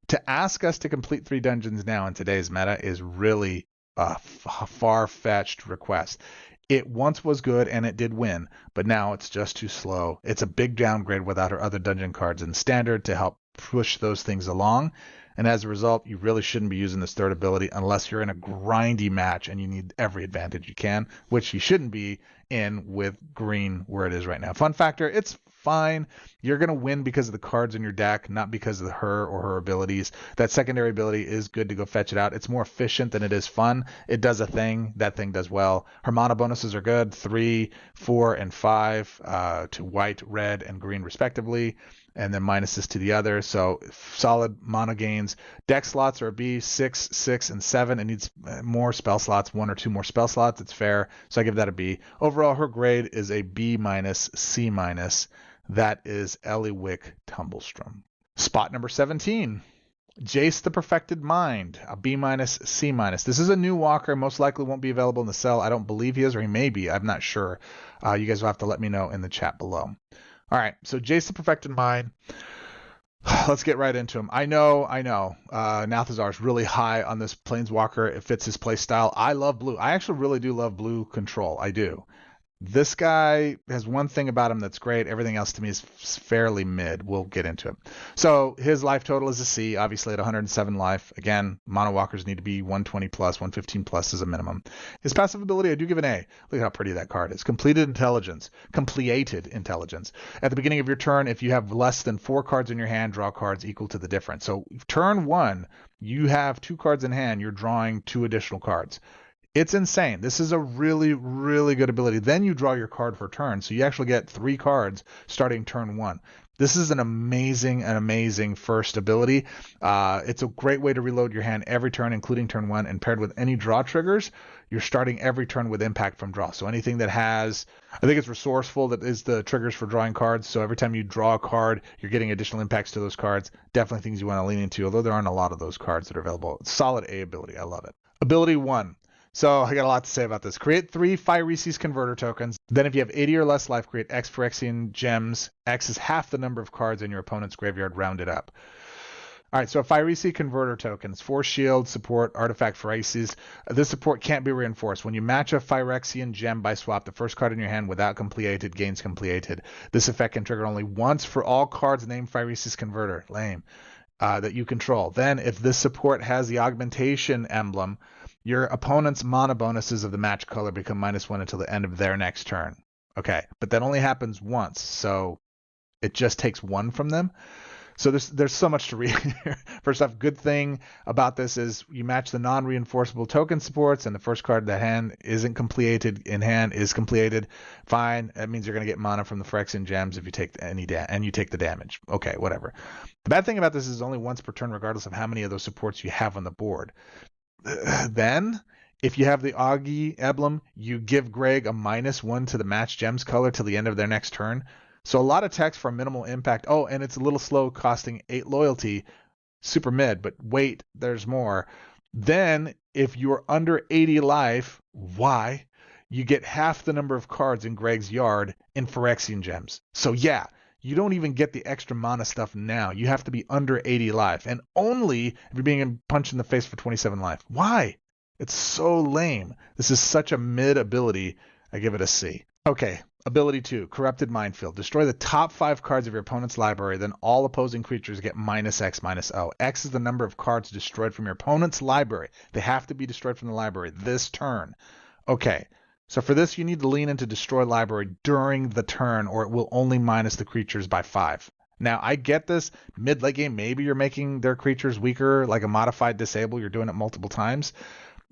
To ask us to complete 3 dungeons now in today's meta is really a far-fetched request. It once was good and it did win, but now it's just too slow. It's a big downgrade without her other dungeon cards in Standard to help push those things along. And as a result, you really shouldn't be using this third ability unless you're in a grindy match and you need every advantage you can, which you shouldn't be in with green where it is right now. Fun factor, it's fine. You're going to win because of the cards in your deck, not because of her or her abilities. That secondary ability is good to go fetch it out. It's more efficient than it is fun. It does a thing. That thing does well. Her mana bonuses are good, 3, 4, and 5 to white, red, and green respectively, and then minuses to the other. So solid mana gains. Deck slots are a B, 6, 6, and 7. It needs more spell slots, 1 or 2 more spell slots. It's fair. So I give that a B. Overall, her grade is a B-, C-. That is Ellie Wick Tumblestrom. Spot number 17. Jace the Perfected Mind, a B-, C-. This is a new walker, most likely won't be available in the cell. I don't believe he is, or he may be. I'm not sure. You guys will have to let me know in the chat below. All right, so Jace the Perfected Mind. Let's get right into him. I know. Nathazar is really high on this Planeswalker. It fits his play style. I love blue. I actually really do love blue control. I do. This guy has one thing about him that's great. Everything else to me is fairly mid. We'll get into it. So his life total is a C, obviously at 107 life. Again, mono walkers need to be 120 plus, 115 plus is a minimum. His passive ability, I do give an A. Look at how pretty that card is. Completed Intelligence. At the beginning of your turn, if you have less than 4 cards in your hand, draw cards equal to the difference. So turn 1, you have 2 cards in hand, you're drawing 2 additional cards. It's insane. This is a really, really good ability. Then you draw your card for turn, so you actually get 3 cards starting turn 1. This is an amazing first ability. It's a great way to reload your hand every turn, including turn 1, and paired with any draw triggers, you're starting every turn with impact from draw. So anything that has, I think it's Resourceful that is the triggers for drawing cards. So every time you draw a card, you're getting additional impacts to those cards. Definitely things you want to lean into, although there aren't a lot of those cards that are available. Solid A ability. I love it. Ability 1. So I got a lot to say about this. Create 3 Phyresis Converter tokens. Then if you have 80 or less life, create X Phyrexian gems. X is half the number of cards in your opponent's graveyard, rounded up. All right, so a Phyresis Converter tokens, 4 shield, support, artifact Phyresis. This support can't be reinforced. When you match a Phyrexian gem by swap, the first card in your hand without completed gains completed. This effect can trigger only once for all cards named Phyresis Converter. Lame. That you control. Then if this support has the augmentation emblem, your opponent's mana bonuses of the match color become -1 until the end of their next turn. Okay, but that only happens once, so it just takes 1 from them. So there's so much to read here. First off, good thing about this is you match the non-reinforceable token supports, and the first card that hand isn't completed in hand is completed. Fine. That means you're going to get mana from the Phyrexian gems if you take and you take the damage. Okay, whatever. The bad thing about this is only once per turn, regardless of how many of those supports you have on the board. Then, if you have the Augie emblem, you give Greg a -1 to the match gems color till the end of their next turn. So a lot of text for minimal impact. Oh, and it's a little slow, costing 8 loyalty. Super mid, but wait, there's more. Then, if you're under 80 life, why? You get half the number of cards in Greg's yard in Phyrexian gems. So yeah, you don't even get the extra mana stuff now. You have to be under 80 life, and only if you're being punched in the face for 27 life. Why? It's so lame. This is such a mid ability. I give it a C. Okay, ability 2, Corrupted Minefield. Destroy the top 5 cards of your opponent's library, then all opposing creatures get -X/-0. X is the number of cards destroyed from your opponent's library. They have to be destroyed from the library this turn. Okay, so for this you need to lean into Destroy Library during the turn, or it will only minus the creatures by 5. Now, I get this. Mid-late game, maybe you're making their creatures weaker, like a modified disable. You're doing it multiple times.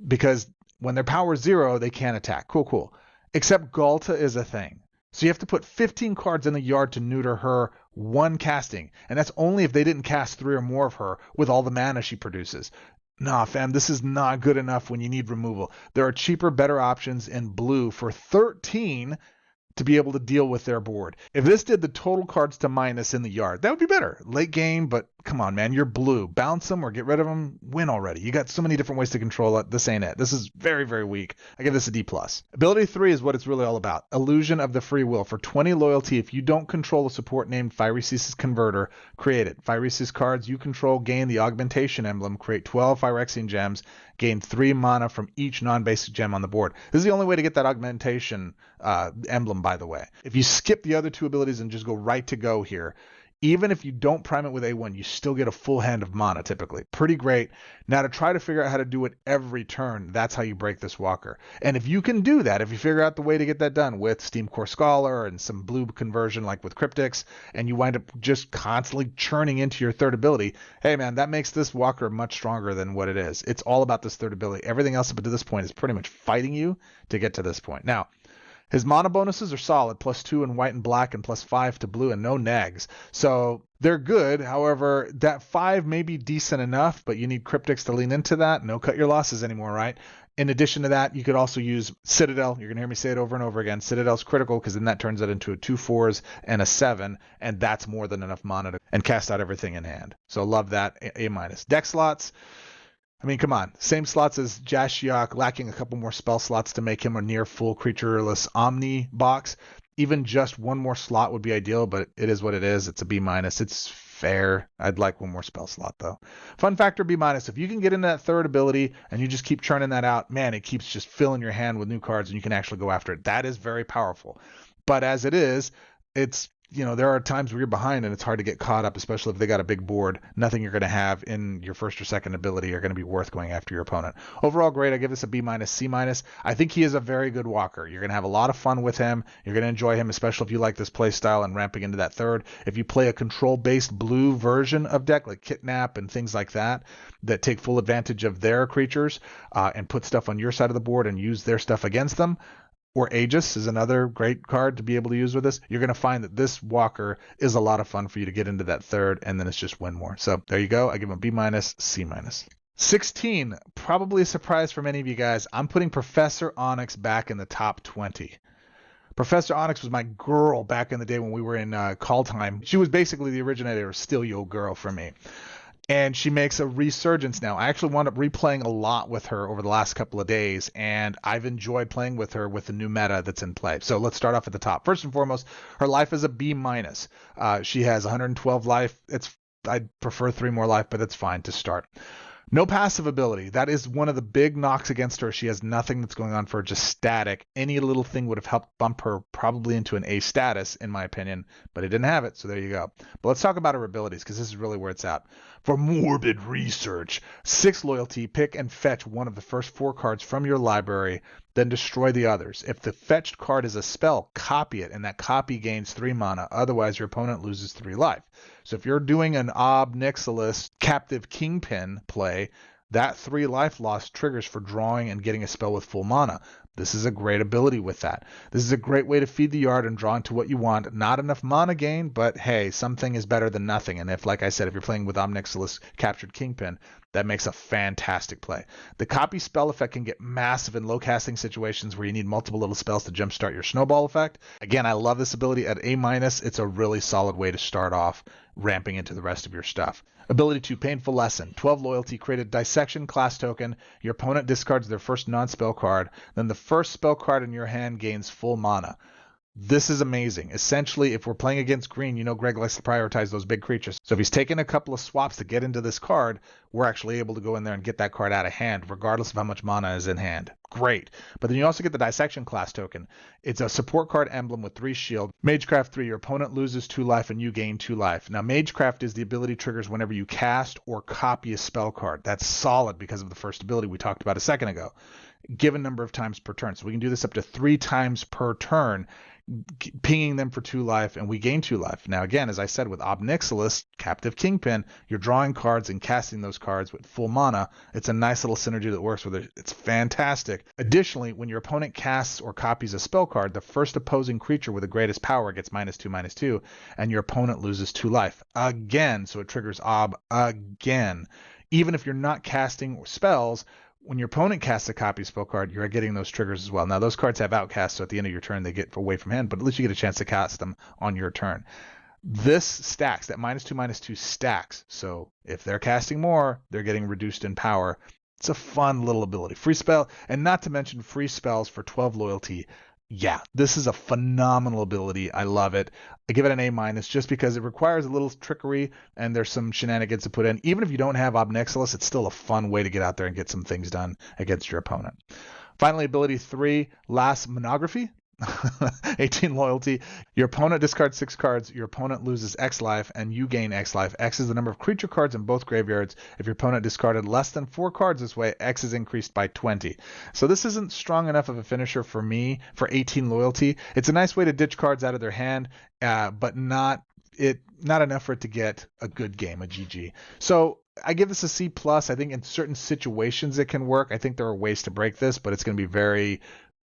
Because when they're power 0, they can't attack. Cool. Except Galta is a thing. So you have to put 15 cards in the yard to neuter her one casting. And that's only if they didn't cast 3 or more of her with all the mana she produces. Nah, fam, this is not good enough when you need removal. There are cheaper, better options in blue for 13 to be able to deal with their board. If this did the total cards to minus in the yard, that would be better. Late game, but come on, man, you're blue. Bounce them or get rid of them, win already. You got so many different ways to control it. This ain't it. This is very, very weak. I give this a D+. Ability 3 is what it's really all about. Illusion of the Free Will. For 20 loyalty, if you don't control a support named Phyresis Converter, create it. Phyresis cards you control gain the Augmentation emblem, create 12 Phyrexian gems, gain 3 mana from each non-basic gem on the board. This is the only way to get that Augmentation emblem, by the way. If you skip the other 2 abilities and just go right to go here, even if you don't prime it with A1, you still get a full hand of mana typically. Pretty great. Now to try to figure out how to do it every turn, that's how you break this walker. And if you can do that, if you figure out the way to get that done with Steam Core Scholar and some blue conversion like with Cryptics, and you wind up just constantly churning into your third ability, hey man, that makes this walker much stronger than what it is. It's all about this third ability. Everything else up to this point is pretty much fighting you to get to this point. Now, his mana bonuses are solid, +2 in white and black and +5 to blue and no negs. So they're good. However, that 5 may be decent enough, but you need Cryptics to lean into that. No cut your losses anymore, right? In addition to that, you could also use Citadel. You're going to hear me say it over and over again. Citadel's critical because then that turns it into a 2 4s and a 7, and that's more than enough mana and cast out everything in hand. So love that, A-. Deck slots. I mean, come on. Same slots as Jashiok, lacking a couple more spell slots to make him a near full creatureless Omni box. Even just one more slot would be ideal, but it is what it is. It's a B-. It's fair. I'd like one more spell slot, though. Fun factor, B-. If you can get into that third ability and you just keep churning that out, man, it keeps just filling your hand with new cards and you can actually go after it. That is very powerful. But as it is, it's there are times where you're behind and it's hard to get caught up, especially if they got a big board. Nothing you're going to have in your first or second ability are going to be worth going after your opponent. Overall, great. I give this a B-, C-. I think he is a very good walker. You're going to have a lot of fun with him. You're going to enjoy him, especially if you like this play style and ramping into that third. If you play a control-based blue version of deck, like Kidnap and things like that take full advantage of their creatures and put stuff on your side of the board and use their stuff against them, or Aegis is another great card to be able to use with this, you're going to find that this walker is a lot of fun for you to get into that third, and then it's just win more. So there you go. I give him a B-, C-. 16, probably a surprise for many of you guys. I'm putting Professor Onyx back in the top 20. Professor Onyx was my girl back in the day when we were in Call Time. She was basically the originator of Still Yo Girl for me. And she makes a resurgence now. I actually wound up replaying a lot with her over the last couple of days, and I've enjoyed playing with her with the new meta that's in play. So let's start off at the top. First and foremost, her life is a B-. She has 112 life. I'd prefer 3 more life, but it's fine to start. No passive ability. That is one of the big knocks against her. She has nothing that's going on for her, just static. Any little thing would have helped bump her probably into an A status, in my opinion, but it didn't have it, so there you go. But let's talk about her abilities, because this is really where it's at. For morbid research, 6 loyalty, pick and fetch one of the first 4 cards from your library, then destroy the others. If the fetched card is a spell, copy it, and that copy gains 3 mana. Otherwise, your opponent loses 3 life. So if you're doing an Ob Nixilis Captive Kingpin play, that 3 life loss triggers for drawing and getting a spell with full mana. This is a great ability with that. This is a great way to feed the yard and draw into what you want. Not enough mana gain, but hey, something is better than nothing. And if, like I said, if you're playing with Ob Nixilis Captured Kingpin, that makes a fantastic play. The copy spell effect can get massive in low casting situations where you need multiple little spells to jumpstart your snowball effect. Again, I love this ability at A-. It's a really solid way to start off ramping into the rest of your stuff. Ability 2, Painful Lesson. 12 loyalty, create a Dissection class token. Your opponent discards their first non-spell card. Then the first spell card in your hand gains full mana. This is amazing. Essentially, if we're playing against green, you know Greg likes to prioritize those big creatures. So if he's taking a couple of swaps to get into this card, we're actually able to go in there and get that card out of hand, regardless of how much mana is in hand. Great. But then you also get the Dissection class token. It's a support card emblem with 3 shield. Magecraft 3, your opponent loses 2 life and you gain 2 life. Now, Magecraft is the ability triggers whenever you cast or copy a spell card. That's solid because of the first ability we talked about a second ago. Given number of times per turn. So we can do this up to 3 times per turn, pinging them for 2 life, and we gain 2 life. Now, again, as I said, with Ob Nixilis, Captive Kingpin, you're drawing cards and casting those cards with full mana. It's a nice little synergy that works with it. It's fantastic. Additionally, when your opponent casts or copies a spell card, the first opposing creature with the greatest power gets -2/-2, and your opponent loses 2 life. Again, so it triggers Ob again. Even if you're not casting spells, when your opponent casts a copy spell card, you're getting those triggers as well. Now, those cards have outcasts, so at the end of your turn, they get away from hand, but at least you get a chance to cast them on your turn. This stacks. That -2/-2 stacks. So if they're casting more, they're getting reduced in power. It's a fun little ability. Free spell, and not to mention free spells for 12 loyalty. Yeah, this is a phenomenal ability. I love it. I give it an A- just because it requires a little trickery and there's some shenanigans to put in. Even if you don't have Ob Nixilis, it's still a fun way to get out there and get some things done against your opponent. Finally, ability 3, Last Monography. 18 loyalty. Your opponent discards 6 cards. Your opponent loses X life, and you gain X life. X is the number of creature cards in both graveyards. If your opponent discarded less than 4 cards this way, X is increased by 20. So this isn't strong enough of a finisher for me for 18 loyalty. It's a nice way to ditch cards out of their hand, but not enough for it to get a good game, a GG. So I give this a C+. I think in certain situations it can work. I think there are ways to break this, but it's going to be very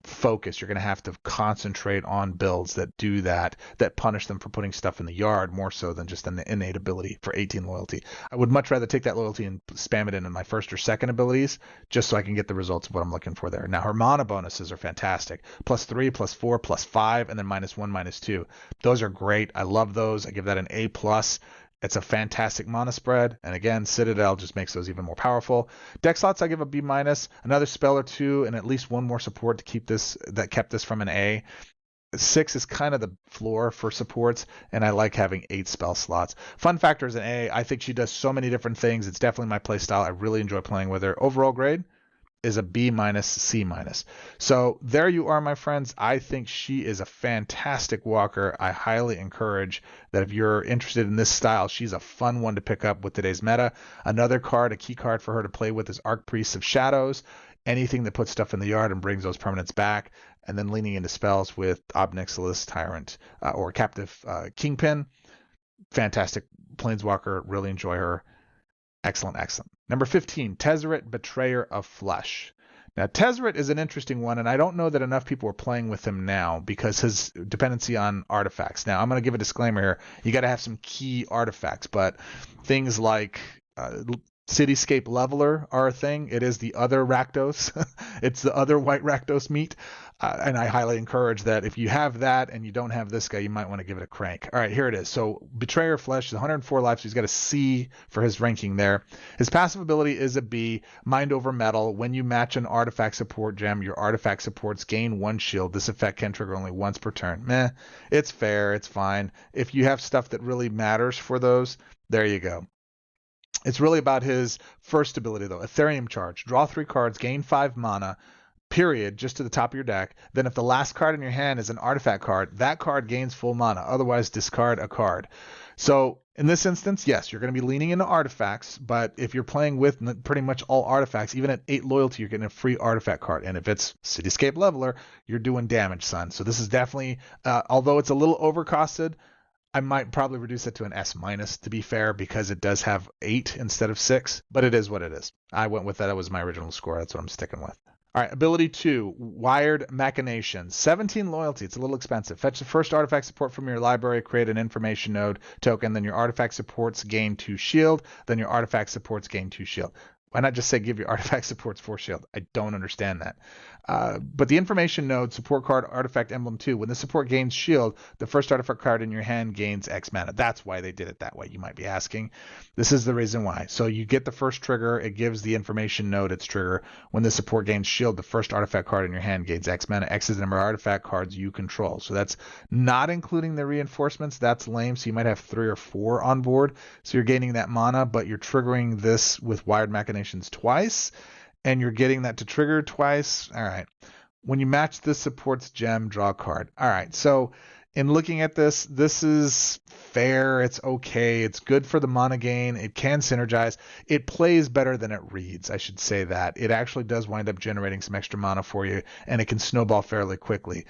focus. You're going to have to concentrate on builds that do that punish them for putting stuff in the yard more so than just an innate ability for 18 loyalty. I would much rather take that loyalty and spam it in my first or second abilities just so I can get the results of what I'm looking for there. Now, her mana bonuses are fantastic. +3, +4, +5, and then -1, -2. Those are great. I love those. I give that an A+. It's a fantastic mana spread, and again, Citadel just makes those even more powerful. Deck slots, I give a B-. Another spell or 2, and at least 1 more support to keep this, that kept this from an A. 6 is kind of the floor for supports, and I like having 8 spell slots. Fun factor is an A. I think she does so many different things. It's definitely my play style. I really enjoy playing with her. Overall grade is a B-, C-. So there you are, my friends. I think she is a fantastic walker. I highly encourage that if you're interested in this style, she's a fun one to pick up with today's meta. Another card, a key card for her to play with, is Archpriest of Shadows. Anything that puts stuff in the yard and brings those permanents back, and then leaning into spells with Ob Nixilis, Tyrant, or Captive Kingpin. Fantastic Planeswalker. Really enjoy her. Excellent, excellent. Number 15, Tezzeret, Betrayer of Flesh. Now, Tezzeret is an interesting one, and I don't know that enough people are playing with him now because his dependency on artifacts. Now, I'm going to give a disclaimer here. You got to have some key artifacts, but things like Cityscape Leveler are a thing. It is the other Rakdos. It's the other white Rakdos meat. And I highly encourage that if you have that and you don't have this guy, you might want to give it a crank. All right, here it is. So Betrayer of Flesh is 104 life, so he's got a C for his ranking there. His passive ability is a B, Mind Over Metal. When you match an artifact support gem, your artifact supports gain 1 shield. This effect can trigger only once per turn. Meh, it's fair, it's fine. If you have stuff that really matters for those, there you go. It's really about his first ability, though. Ethereum Charge. Draw 3 cards, gain 5 mana, period, just to the top of your deck. Then if the last card in your hand is an artifact card, that card gains full mana. Otherwise, discard a card. So In this instance, yes, you're going to be leaning into artifacts, but if you're playing with pretty much all artifacts, even at 8 loyalty, you're getting a free artifact card. And if it's Cityscape Leveler, you're doing damage, son. So this is definitely, although it's a little overcosted, I might probably reduce it to an S- to be fair, because it does have 8 instead of 6, but it is what it is. I went with that. That was my original score. That's what I'm sticking with. All right, ability 2, Wired Machinations. 17 loyalty. It's a little expensive. Fetch the first artifact support from your library, create an information node token, then your artifact supports gain 2 shield, then your artifact supports gain 2 shield. Why not just say give your artifact supports 4 shield? I don't understand that. But the information node support card artifact emblem 2, when the support gains shield, the first artifact card in your hand gains X mana. That's why they did it that way, you might be asking. This is the reason why. So you get the first trigger, it gives the information node its trigger. When the support gains shield, the first artifact card in your hand gains X mana. X is the number of artifact cards you control. So that's not including the reinforcements. That's lame. So you might have 3 or 4 on board. So you're gaining that mana, but you're triggering this with Wired Machinations twice, and you're getting that to trigger twice. All right. When you match this supports gem, draw a card. All right. So in looking at this, this is fair. It's okay. It's good for the mana gain. It can synergize. It plays better than it reads. I should say that. It actually does wind up generating some extra mana for you, and it can snowball fairly quickly.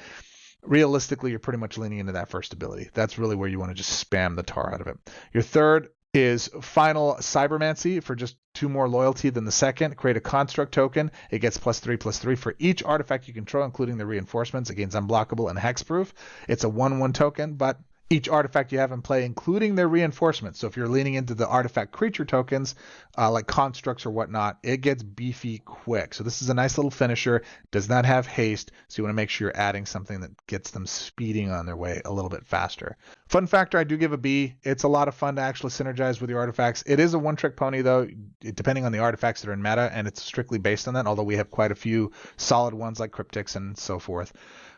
Realistically, you're pretty much leaning into that first ability. That's really where you want to just spam the tar out of it. Your third is Final Cybermancy for just 2 more loyalty than the second. Create a construct token. It gets +3/+3 for each artifact you control, including the reinforcements. It gains unblockable and hexproof. It's a 1/1 token, but each artifact you have in play, including their reinforcements. So if you're leaning into the artifact creature tokens, like constructs or whatnot, it gets beefy quick. So this is a nice little finisher. Does not have haste, so you want to make sure you're adding something that gets them speeding on their way a little bit faster. Fun factor, I do give a B. It's a lot of fun to actually synergize with your artifacts. It is a one-trick pony, though, depending on the artifacts that are in meta, and it's strictly based on that, although we have quite a few solid ones like Cryptics and so forth.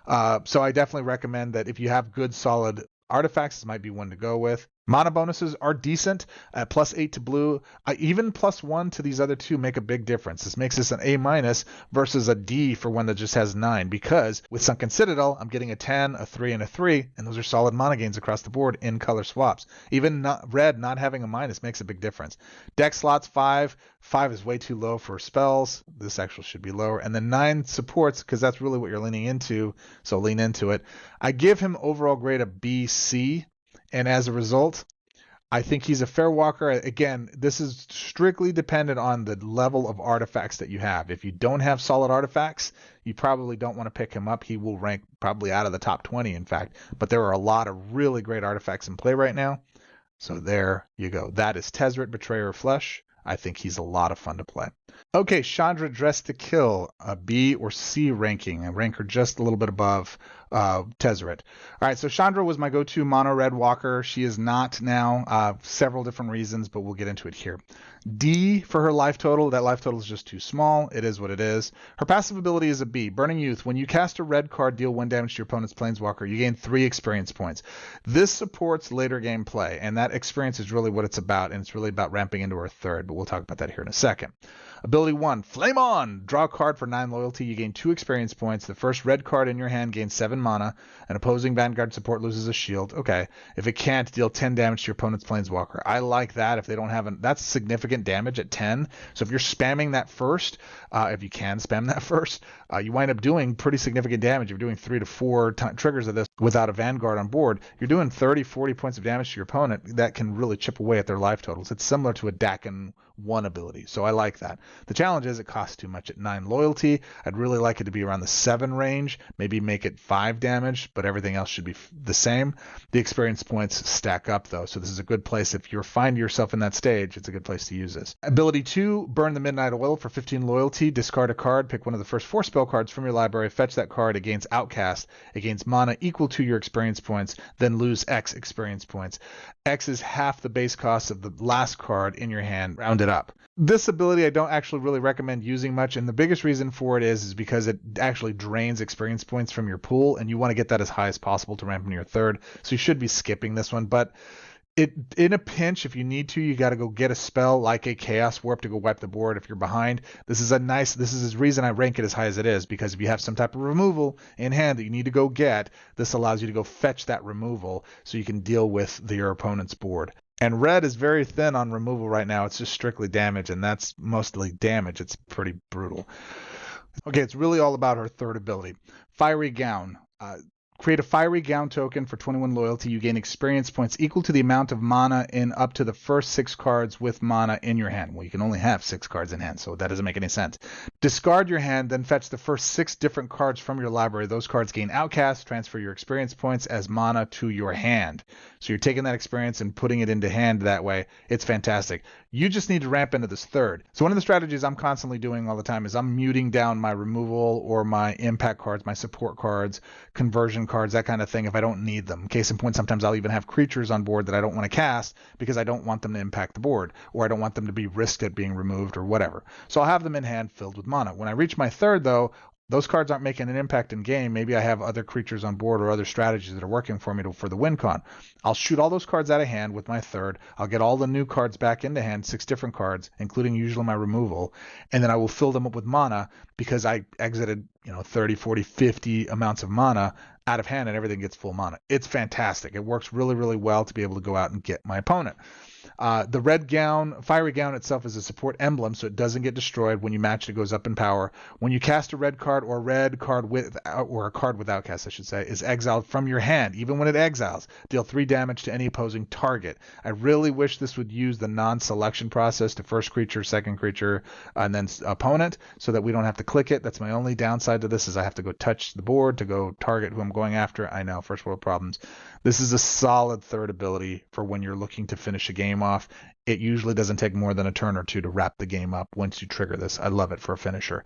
So I definitely recommend that if you have good, solid artifacts, this might be one to go with. Mana bonuses are decent at +8 to blue. Even +1 to these other two make a big difference. This makes this an A- versus a D for one that just has 9, because with Sunken Citadel, I'm getting a 10, a 3, and a 3, and those are solid mana gains across the board in color swaps. Even red not having a minus makes a big difference. Deck slots 5. 5 is way too low for spells. This actually should be lower. And then 9 supports, because that's really what you're leaning into, so lean into it. I give him overall grade a B, C. And as a result, I think he's a fair walker. Again, this is strictly dependent on the level of artifacts that you have. If you don't have solid artifacts, you probably don't want to pick him up. He will rank probably out of the top 20, in fact. But there are a lot of really great artifacts in play right now. So there you go. That is Tezzeret, Betrayer of Flesh. I think he's a lot of fun to play. Okay, Shandra, Dressed to Kill, a B or C ranking. I rank her just a little bit above Tezzeret. All right, so Shandra was my go-to mono red walker. She is not now, several different reasons, but we'll get into it here. D for her life total. That life total is just too small. It is what it is. Her passive ability is a B. Burning Youth. When you cast a red card, deal 1 damage to your opponent's Planeswalker, you gain 3 experience points. This supports later game play, and that experience is really what it's about, and it's really about ramping into her third, but we'll talk about that here in a second. Ability 1, Flame On! Draw a card for 9 loyalty. You gain 2 experience points. The first red card in your hand gains 7 mana. An opposing Vanguard support loses a shield. Okay. If it can't, deal 10 damage to your opponent's Planeswalker. I like that. If they don't have that's significant damage at 10. So if you're spamming that first, if you can spam that first, you wind up doing pretty significant damage. You're doing 3 to 4 triggers of this without a Vanguard on board. You're doing 30, 40 points of damage to your opponent. That can really chip away at their life totals. It's similar to a Dakin 1 ability. So I like that. The challenge is it costs too much at 9 loyalty. I'd really like it to be around the 7 range, maybe make it 5 damage, but everything else should be the same. The experience points stack up though, so this is a good place. If you're finding yourself in that stage, it's a good place to use this. Ability 2, Burn the Midnight Oil for 15 loyalty. Discard a card, pick one of the first 4 spell cards from your library, fetch that card. It gains Outcast. It gains mana equal to your experience points, then lose X experience points. X is half the base cost of the last card in your hand, rounded up. This ability I don't actually really recommend using much, and the biggest reason for it is because it actually drains experience points from your pool, and you want to get that as high as possible to ramp into your third, so you should be skipping this one. But in a pinch, if you need to, you got to go get a spell like a Chaos Warp to go wipe the board if you're behind. This is the reason I rank it as high as it is, because if you have some type of removal in hand that you need to go get, this allows you to go fetch that removal so you can deal with your opponent's board. And red is very thin on removal right now. It's just strictly damage, and that's mostly damage. It's pretty brutal. Okay, it's really all about her third ability. Fiery Gown. Create a Fiery Gown token for 21 loyalty. You gain experience points equal to the amount of mana in up to the first 6 cards with mana in your hand. Well, you can only have 6 cards in hand, so that doesn't make any sense. Discard your hand, then fetch the first 6 different cards from your library. Those cards gain Outcast. Transfer your experience points as mana to your hand. So you're taking that experience and putting it into hand that way. It's fantastic. You just need to ramp into this third. So one of the strategies I'm constantly doing all the time is I'm muting down my removal or my impact cards, my support cards, conversion cards, that kind of thing if I don't need them. Case in point, sometimes I'll even have creatures on board that I don't want to cast because I don't want them to impact the board, or I don't want them to be risked at being removed or whatever. So I'll have them in hand filled with mana. When I reach my third, though, those cards aren't making an impact in game. Maybe I have other creatures on board or other strategies that are working for me for the win con. I'll shoot all those cards out of hand with my third. I'll get all the new cards back into hand, 6 different cards, including usually my removal, and then I will fill them up with mana because I exited 30, 40, 50 amounts of mana out of hand and everything gets full mana. It's fantastic. It works really, really well to be able to go out and get my opponent. The red gown, Fiery Gown itself is a support emblem, so it doesn't get destroyed. When you match it, it goes up in power. When you cast a red card or a card with Outcast, I should say, is exiled from your hand. Even when it exiles, deal 3 damage to any opposing target. I really wish this would use the non-selection process to first creature, second creature, and then opponent, so that we don't have to click it. That's my only downside to this, is I have to go touch the board to go target who I'm going after. I know, first world problems. This is a solid third ability for when you're looking to finish a game off. It usually doesn't take more than a turn or two to wrap the game up once you trigger this. I love it for a finisher.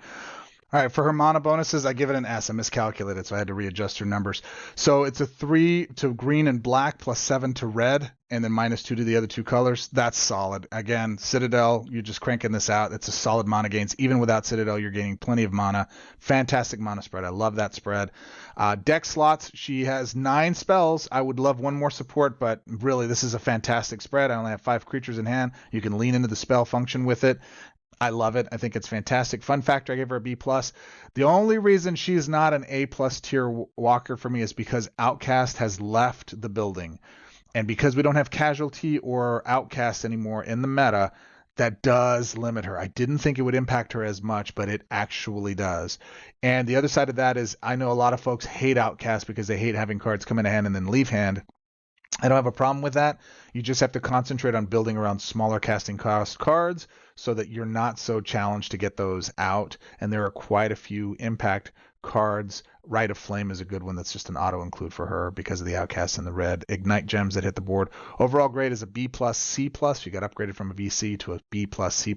All right, for her mana bonuses, I give it an S. I miscalculated, so I had to readjust her numbers. So it's a 3 to green and black, plus 7 to red, and then -2 to the other 2 colors. That's solid. Again, Citadel, you're just cranking this out. It's a solid mana gains. Even without Citadel, you're gaining plenty of mana. Fantastic mana spread. I love that spread. Deck slots, she has 9 spells. I would love one more support, but really, this is a fantastic spread. I only have 5 creatures in hand. You can lean into the spell function with it. I love it. I think it's fantastic. Fun factor, I gave her a B+. The only reason she's not an A+ tier walker for me is because Outcast has left the building. And because we don't have Casualty or Outcast anymore in the meta, that does limit her. I didn't think it would impact her as much, but it actually does. And the other side of that is I know a lot of folks hate Outcast because they hate having cards come into hand and then leave hand. I don't have a problem with that. You just have to concentrate on building around smaller casting cost cards so that you're not so challenged to get those out. And there are quite a few impact cards. Rite of Flame is a good one that's just an auto include for her because of the Outcast and the red. Ignite gems that hit the board. Overall grade is a B+, C+. She got upgraded from a VC to a B+, C+.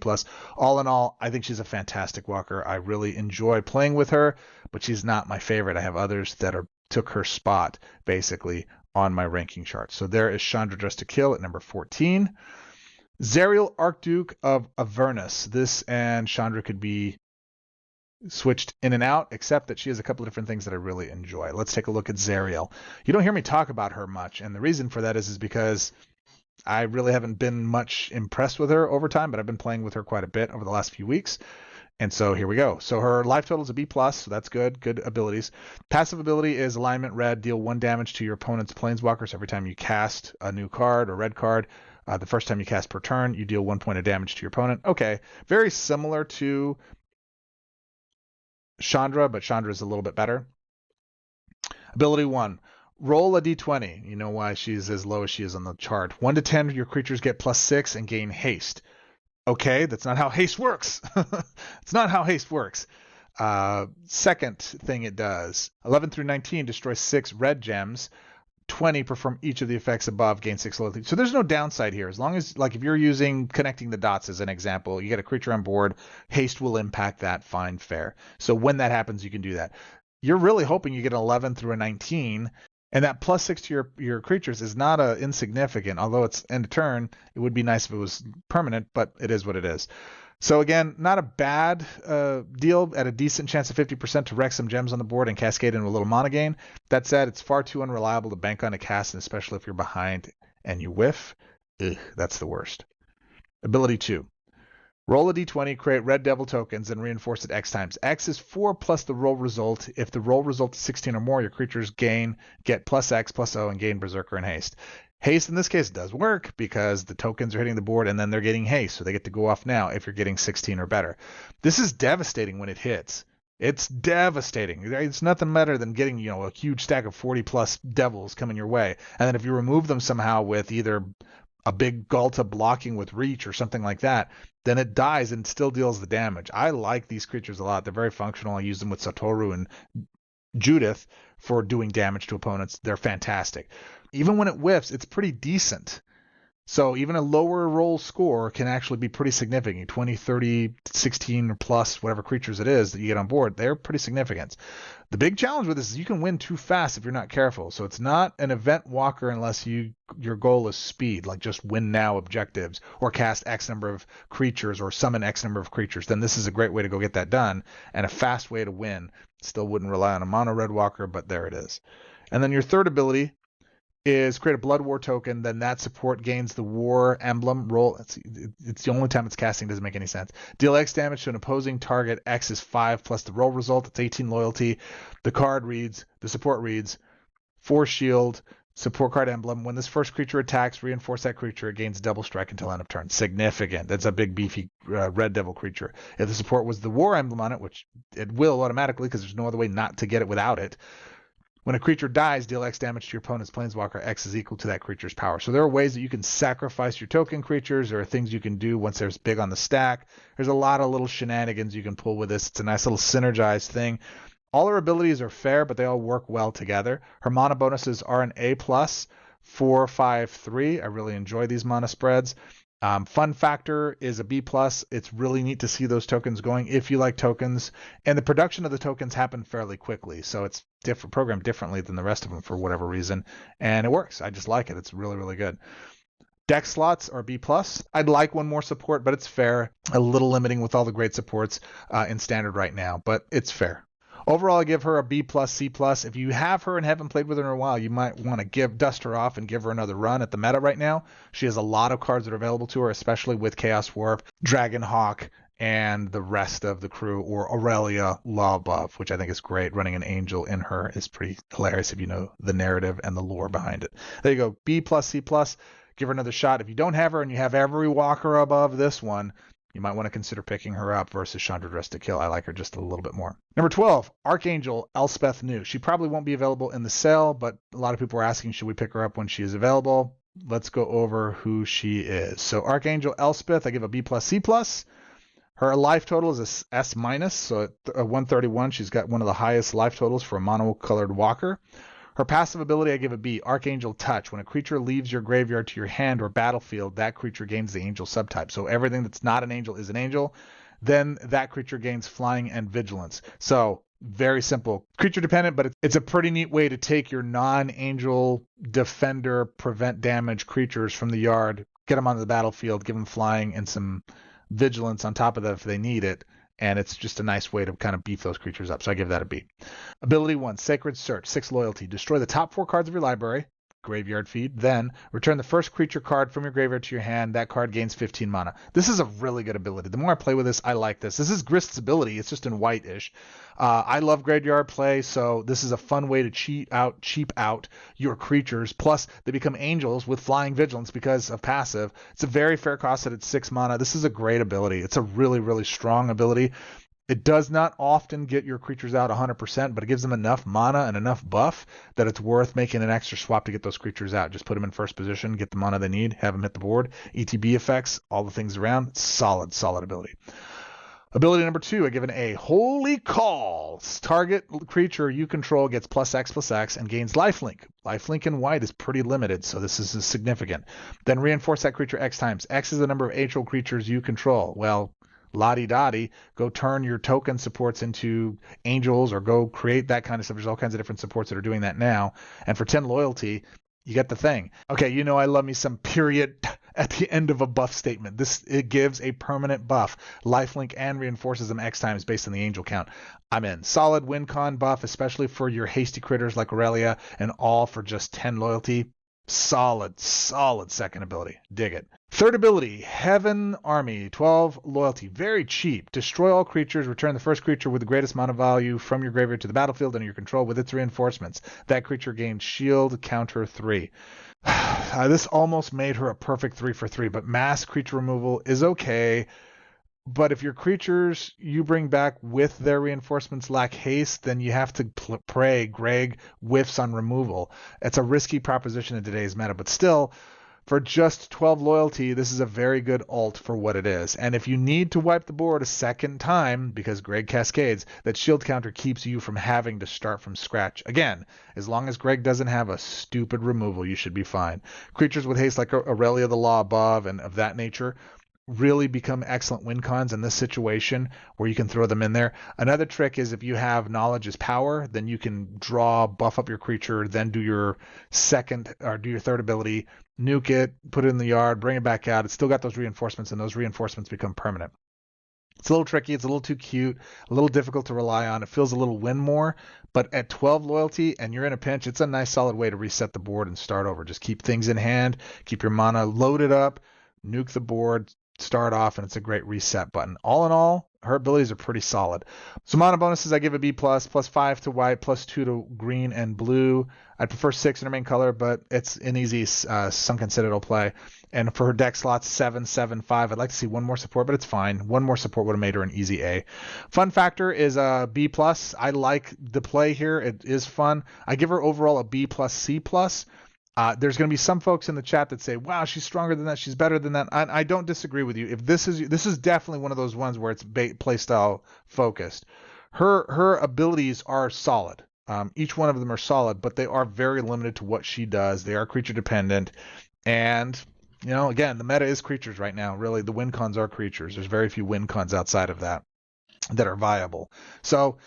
All in all, I think she's a fantastic walker. I really enjoy playing with her, but she's not my favorite. I have others that took her spot, basically, on my ranking chart. So there is Shandra Dressed to Kill at number 14. Zariel, Archduke of Avernus. This and Shandra could be switched in and out, except that she has a couple of different things that I really enjoy. Let's take a look at Zariel. You don't hear me talk about her much, and the reason for that is because I really haven't been much impressed with her over time, but I've been playing with her quite a bit over the last few weeks. And so here we go. So her life total is a B+, so that's good. Good abilities. Passive ability is Alignment Red. Deal 1 damage to your opponent's Planeswalker. So every time you cast a new card or red card, the first time you cast per turn, you deal 1 point of damage to your opponent. Okay. Very similar to Shandra, but Shandra is a little bit better. Ability 1. Roll a d20. You know why she's as low as she is on the chart. 1 to 10, your creatures get +6 and gain haste. Okay, that's not how haste works. It's not how haste works. Second thing it does, 11 through 19, destroy 6 red gems. 20, perform each of the effects above, gain 6 loyalty. So there's no downside here. As long as, like, if you're using Connecting the Dots as an example, you get a creature on board, haste will impact that, fine, fair. So when that happens, you can do that. You're really hoping you get an 11 through a 19, and that +6 to your creatures is not insignificant. Although it's end of turn, it would be nice if it was permanent, but it is what it is. So again, not a bad deal at a decent chance of 50% to wreck some gems on the board and cascade into a little mana gain. That said, it's far too unreliable to bank on a cast, and especially if you're behind and you whiff. Ugh, that's the worst. Ability 2. Roll a d20, create red devil tokens, and reinforce it X times. X is 4 plus the roll result. If the roll result is 16 or more, your creatures get +X +O and gain Berserker and Haste. Haste in this case does work because the tokens are hitting the board and then they're getting haste, so they get to go off now if you're getting 16 or better. This is devastating when it hits. It's devastating. It's nothing better than getting, a huge stack of 40 plus devils coming your way. And then if you remove them somehow with either a big Galta blocking with reach or something like that, then it dies and still deals the damage. I like these creatures a lot. They're very functional. I use them with Satoru and Judith for doing damage to opponents. They're fantastic. Even when it whiffs, it's pretty decent. So even a lower roll score can actually be pretty significant. 20, 30, 16 or plus, whatever creatures it is that you get on board, they're pretty significant. The big challenge with this is you can win too fast if you're not careful. So it's not an event walker unless your goal is speed, like just win now objectives or cast X number of creatures or summon X number of creatures. Then this is a great way to go get that done and a fast way to win. Still wouldn't rely on a mono red walker, but there it is. And then your third ability is create a Blood War token, then that support gains the War emblem. Roll. It's the only time it's casting, doesn't make any sense. Deal X damage to an opposing target. X is 5 plus the roll result. It's 18 loyalty. The support reads, 4 shield, support card emblem. When this first creature attacks, reinforce that creature. It gains double strike until end of turn. Significant. That's a big beefy red devil creature. If the support was the War emblem on it, which it will automatically because there's no other way not to get it without it, when a creature dies, deal X damage to your opponent's Planeswalker. X is equal to that creature's power. So there are ways that you can sacrifice your token creatures. There are things you can do once there's big on the stack. There's a lot of little shenanigans you can pull with this. It's a nice little synergized thing. All her abilities are fair, but they all work well together. Her mana bonuses are an A+, 4, 5, 3. I really enjoy these mana spreads. Fun factor is a B+. It's really neat to see those tokens going if you like tokens. And the production of the tokens happen fairly quickly. So it's programmed differently than the rest of them for whatever reason. And it works. I just like it. It's really, really good. Deck slots are B+. I'd like one more support, but it's fair. A little limiting with all the great supports in standard right now, but it's fair. Overall, I give her a B+, C+. If you have her and haven't played with her in a while, you might want to dust her off and give her another run at the meta right now. She has a lot of cards that are available to her, especially with Chaos Warp, Dragonhawk, and the rest of the crew, or Aurelia Law Buff, which I think is great. Running an angel in her is pretty hilarious if you know the narrative and the lore behind it. There you go, B+, C+. Give her another shot. If you don't have her and you have every walker above this one, you might want to consider picking her up versus Shandra Dressed to Kill. I like her just a little bit more. Number 12, Archangel Elspeth New. She probably won't be available in the sale, but a lot of people are asking, should we pick her up when she is available? Let's go over who she is. So Archangel Elspeth, I give a B+, C+. Her life total is a S-, so at 131, she's got one of the highest life totals for a mono-colored walker. Her passive ability, I give a B, Archangel Touch. When a creature leaves your graveyard to your hand or battlefield, that creature gains the angel subtype. So everything that's not an angel is an angel. Then that creature gains flying and vigilance. So very simple. Creature dependent, but it's a pretty neat way to take your non-angel defender, prevent damage creatures from the yard, get them onto the battlefield, give them flying and some vigilance on top of that if they need it. And it's just a nice way to kind of beef those creatures up. So I give that a B. Ability 1, Sacred Search, 6 loyalty. Destroy the top 4 cards of your library, graveyard feed. Then return the first creature card from your graveyard to your hand. That card gains 15 mana. This is a really good ability. The more I play with this, I like this. This is Grist's ability. It's just in white-ish. I love graveyard play, so this is a fun way to cheap out your creatures. Plus, they become angels with flying vigilance because of passive. It's a very fair cost at 6 mana. This is a great ability. It's a really, really strong ability. It does not often get your creatures out 100%, but it gives them enough mana and enough buff that it's worth making an extra swap to get those creatures out. Just put them in first position, get the mana they need, have them hit the board. ETB effects, all the things around. Solid ability. Ability number 2, I give an A. Holy Calls. Target creature you control gets +X/+X and gains lifelink. Lifelink in white is pretty limited, so this is significant. Then reinforce that creature X times. X is the number of angel creatures you control. Well, la-di-da-di, go turn your token supports into angels or go create that kind of stuff. There's all kinds of different supports that are doing that now. And for 10 loyalty, you get the thing. Okay, I love me some period at the end of a buff statement. It gives a permanent buff. Lifelink and reinforces them X times based on the angel count. I'm in. Solid win con buff, especially for your hasty critters like Aurelia, and all for just 10 loyalty. Solid second ability. Dig it. Third ability, Heaven Army, 12 loyalty, very cheap. Destroy all creatures, return the first creature with the greatest mana value from your graveyard to the battlefield under your control with its reinforcements. That creature gains shield counter 3. This almost made her a perfect 3 for 3, but mass creature removal is okay. But if your creatures you bring back with their reinforcements lack haste, then you have to pray Greg whiffs on removal. It's a risky proposition in today's meta, but still, for just 12 loyalty, this is a very good ult for what it is. And if you need to wipe the board a second time, because Greg cascades, that shield counter keeps you from having to start from scratch. Again, as long as Greg doesn't have a stupid removal, you should be fine. Creatures with haste like Aurelia the Law Above and of that nature really become excellent win cons in this situation where you can throw them in there. Another trick is if you have knowledge is power, then you can draw, buff up your creature, then do your second or do your third ability, nuke it, put it in the yard, bring it back out. It's still got those reinforcements, and those reinforcements become permanent. It's a little tricky. It's a little too cute, a little difficult to rely on. It feels a little win more, but at 12 loyalty and you're in a pinch, it's a nice solid way to reset the board and start over. Just keep things in hand, keep your mana loaded up, nuke the board, start off, and it's a great reset button. All in all, her abilities are pretty solid. So mana bonuses, I give a B+, +5 to white, +2 to green and blue. I'd prefer 6 in her main color, but it's an easy Sunken Citadel play. And for her deck slots, 7, 7, 5. I'd like to see one more support, but it's fine. One more support would have made her an easy A. Fun factor is a B+. I like the play here. It is fun. I give her overall a B+, C+. There's going to be some folks in the chat that say, wow, she's stronger than that, she's better than that. I don't disagree with you. If this is definitely one of those ones where it's playstyle focused. Her abilities are solid. Each one of them are solid, but they are very limited to what she does. They are creature dependent. And, again, the meta is creatures right now. Really, the win cons are creatures. There's very few win cons outside of that are viable. So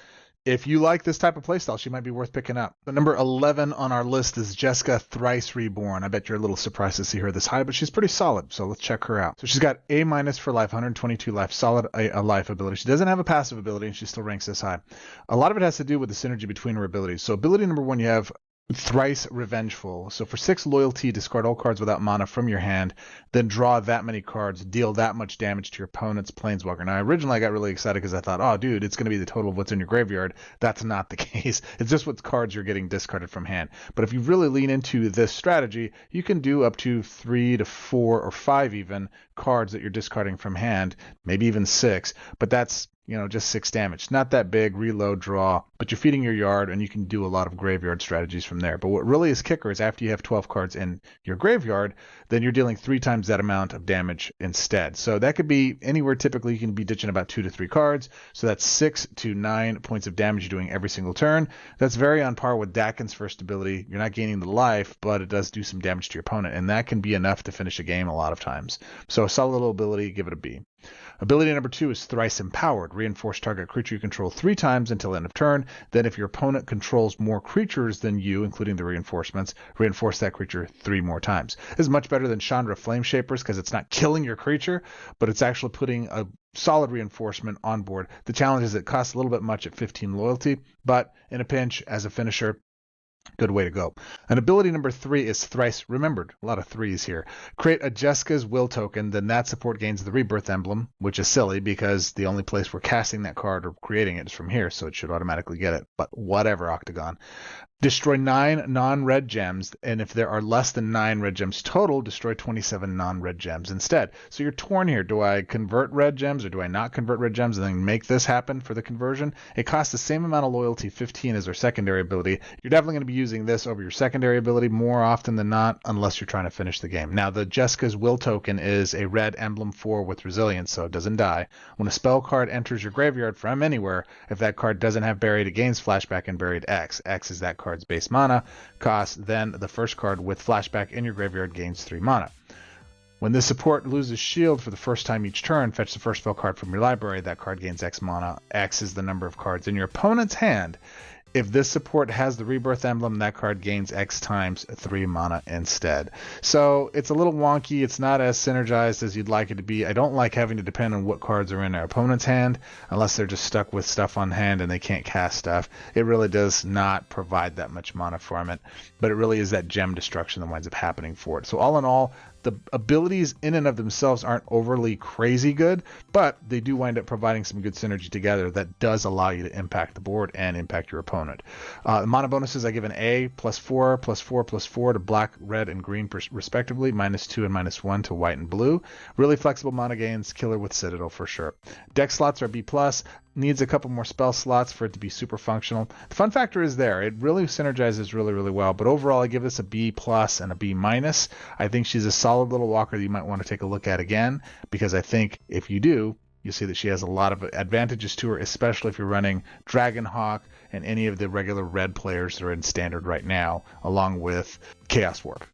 if you like this type of playstyle, she might be worth picking up. The number 11 on our list is Jessica Thrice Reborn. I bet you're a little surprised to see her this high, but she's pretty solid, so let's check her out. So she's got A- for life, 122 life, solid a life ability. She doesn't have a passive ability, and she still ranks this high. A lot of it has to do with the synergy between her abilities. So ability number 1, you have Thrice Revengeful. So for 6 loyalty, discard all cards without mana from your hand, then draw that many cards, deal that much damage to your opponent's Planeswalker. Now, originally I got really excited because I thought, oh, dude, it's going to be the total of what's in your graveyard. That's not the case. It's just what cards you're getting discarded from hand. But if you really lean into this strategy, you can do up to 3 to 4 or 5 even cards that you're discarding from hand, maybe even 6. But that's just 6 damage. Not that big, reload, draw, but you're feeding your yard and you can do a lot of graveyard strategies from there. But what really is kicker is after you have 12 cards in your graveyard, then you're dealing 3 times that amount of damage instead. So that could be anywhere. Typically you can be ditching about 2 to 3 cards. So that's 6 to 9 points of damage you're doing every single turn. That's very on par with Dakin's first ability. You're not gaining the life, but it does do some damage to your opponent, and that can be enough to finish a game a lot of times. So a solid little ability, give it a B. Ability number 2 is Thrice Empowered. Reinforce target creature you control 3 times until end of turn. Then if your opponent controls more creatures than you, including the reinforcements, reinforce that creature 3 more times. This is much better than Shandra Flame Shapers because it's not killing your creature, but it's actually putting a solid reinforcement on board. The challenge is it costs a little bit much at 15 loyalty, but in a pinch as a finisher, good way to go. And ability number 3 is Thrice Remembered. A lot of 3s here. Create a Jessica's Will token, then that support gains the Rebirth emblem, which is silly because the only place we're casting that card or creating it is from here, so it should automatically get it. But whatever, Octagon. Destroy 9 non-red gems, and if there are less than 9 red gems total, destroy 27 non-red gems instead. So you're torn here. Do I convert red gems or do I not convert red gems and then make this happen for the conversion? It costs the same amount of loyalty, 15 as our secondary ability. You're definitely going to be using this over your secondary ability more often than not, unless you're trying to finish the game. Now, the Jessica's Will token is a red emblem 4 with resilience, so it doesn't die. When a spell card enters your graveyard from anywhere, if that card doesn't have buried, it gains flashback and buried X. X is that card's base mana cost, then the first card with flashback in your graveyard gains 3 mana. When this support loses shield for the first time each turn, fetch the first spell card from your library. That card gains X mana. X is the number of cards in your opponent's hand. If this support has the Rebirth emblem, that card gains X times 3 mana instead. So it's a little wonky. It's not as synergized as you'd like it to be. I don't like having to depend on what cards are in our opponent's hand, unless they're just stuck with stuff on hand and they can't cast stuff. It really does not provide that much mana from it, but it really is that gem destruction that winds up happening for it. So all in all, The abilities in and of themselves aren't overly crazy good, but they do wind up providing some good synergy together that does allow you to impact the board and impact your opponent. The mana bonuses I give an A, +4, +4, +4 to black, red, and green respectively, -2 and -1 to white and blue. Really flexible mana gains, killer with Citadel for sure. Deck slots are B+, needs a couple more spell slots for it to be super functional. The fun factor is there. It really synergizes really, really well, but overall I give this a B+ and a B-. I think she's a solid little walker that you might want to take a look at again, because I think if you do, you'll see that she has a lot of advantages to her, especially if you're running Dragonhawk and any of the regular red players that are in standard right now, along with Chaos Warp.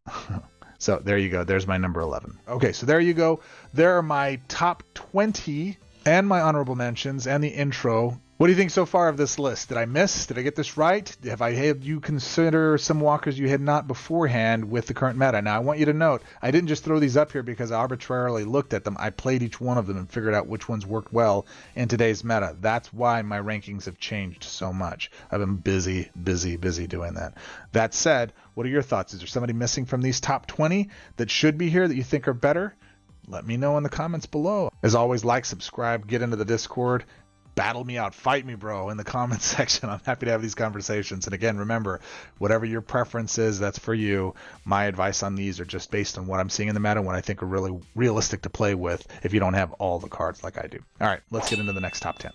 So there you go. There's my number 11. Okay, so there you go. There are my top 20 and my honorable mentions and the intro. What do you think so far of this list? Did I miss? Did I get this right? Have I had you consider some walkers you had not beforehand with the current meta? Now, I want you to note, I didn't just throw these up here because I arbitrarily looked at them. I played each one of them and figured out which ones worked well in today's meta. That's why my rankings have changed so much. I've been busy doing that. That said, what are your thoughts? Is there somebody missing from these top 20 that should be here that you think are better? Let me know in the comments below. As always, like, subscribe, get into the Discord. Battle me out, fight me, bro, in the comments section. I'm happy to have these conversations. And again, remember, whatever your preference is, that's for you. My advice on these are just based on what I'm seeing in the meta, what I think are really realistic to play with if you don't have all the cards like I do. All right, let's get into the next top 10.